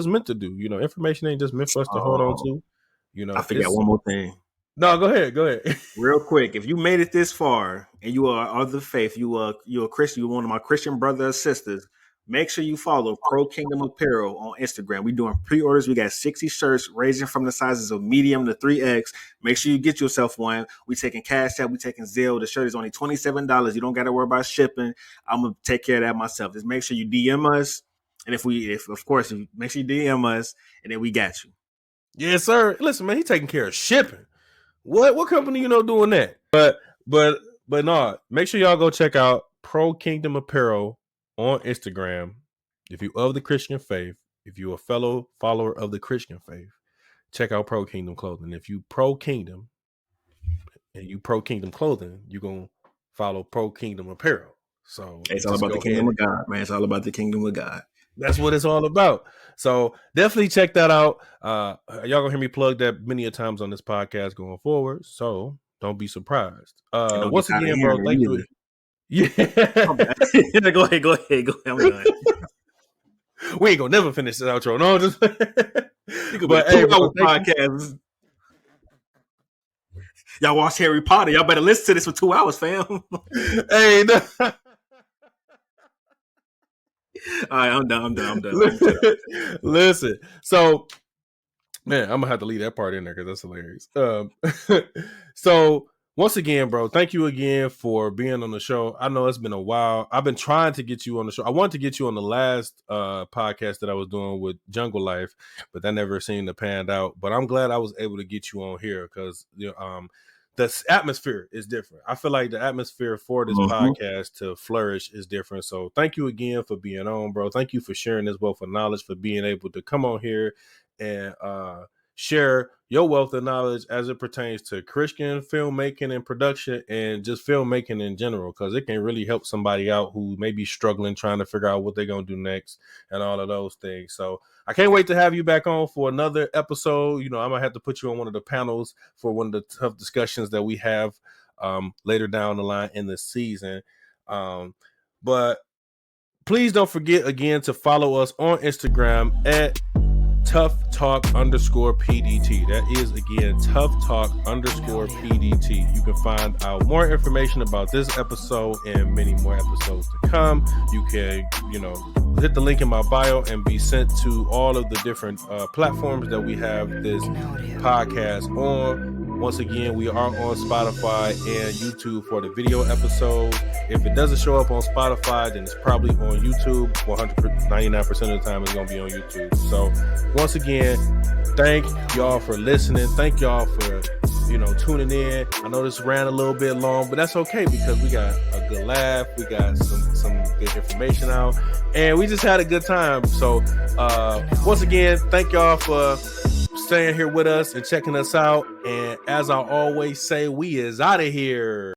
meant to do. Information ain't just meant for us to hold on Oh, to. I forgot It's one more thing. no, go ahead. Go ahead. Real quick, if you made it this far and you are of the faith, you are a Christian, you're one of my Christian brothers or sisters. Make sure you follow Pro Kingdom Apparel on Instagram. We're doing pre-orders. We got 60 shirts ranging from the sizes of medium to 3X. Make sure you get yourself one. We taking Cash App. We taking Zelle. The shirt is only $27. You don't got to worry about shipping. I'm going to take care of that myself. Just make sure you DM us. And if make sure you DM us, and then we got you. Yes, sir. Listen, man, he taking care of shipping. What company doing that? But no, make sure y'all go check out Pro Kingdom Apparel on Instagram. If you of the Christian faith, if you a fellow follower of the Christian faith, check out Pro Kingdom Clothing. If you pro Kingdom and you pro Kingdom Clothing, you're gonna follow Pro Kingdom Apparel. So it's all about the kingdom of God, man. It's all about the kingdom of God. That's what it's all about. So definitely check that out. Y'all gonna hear me plug that many a times on this podcast going forward. So don't be surprised. Once again, bro, thank you. Yeah. Go ahead. I'm done. We ain't gonna never finish this outro. No, just but hey, bro, podcast. Y'all watch Harry Potter. Y'all better listen to this for 2 hours, fam. Hey, no. All right, I'm done. Listen, so man, I'm gonna have to leave that part in there because that's hilarious. So once again, bro, thank you again for being on the show. I know it's been a while. I've been trying to get you on the show. I wanted to get you on the last podcast that I was doing with Jungle Life, but that never seemed to pan out. But I'm glad I was able to get you on here because the atmosphere is different. I feel like the atmosphere for this podcast to flourish is different. So thank you again for being on, bro. Thank you for sharing this wealth of knowledge, for being able to come on here and share your wealth of knowledge as it pertains to Christian filmmaking and production and just filmmaking in general, because it can really help somebody out who may be struggling, trying to figure out what they're going to do next and all of those things. So I can't wait to have you back on for another episode. I'm going to have to put you on one of the panels for one of the tough discussions that we have later down the line in the season. But please don't forget again to follow us on Instagram at Tough Talk _PDT. That is again Tough Talk _PDT. You can find out more information about this episode and many more episodes to come. You can, hit the link in my bio and be sent to all of the different platforms that we have this podcast on. Once again, we are on Spotify and YouTube for the video episode. If it doesn't show up on Spotify, then it's probably on YouTube. 99% of the time, it's going to be on YouTube. So once again, thank y'all for listening. Thank y'all for, tuning in. I know this ran a little bit long, but that's okay because we got a good laugh. We got some good information out, and we just had a good time. So once again, thank y'all for staying here with us and checking us out. And as I always say, we is out of here.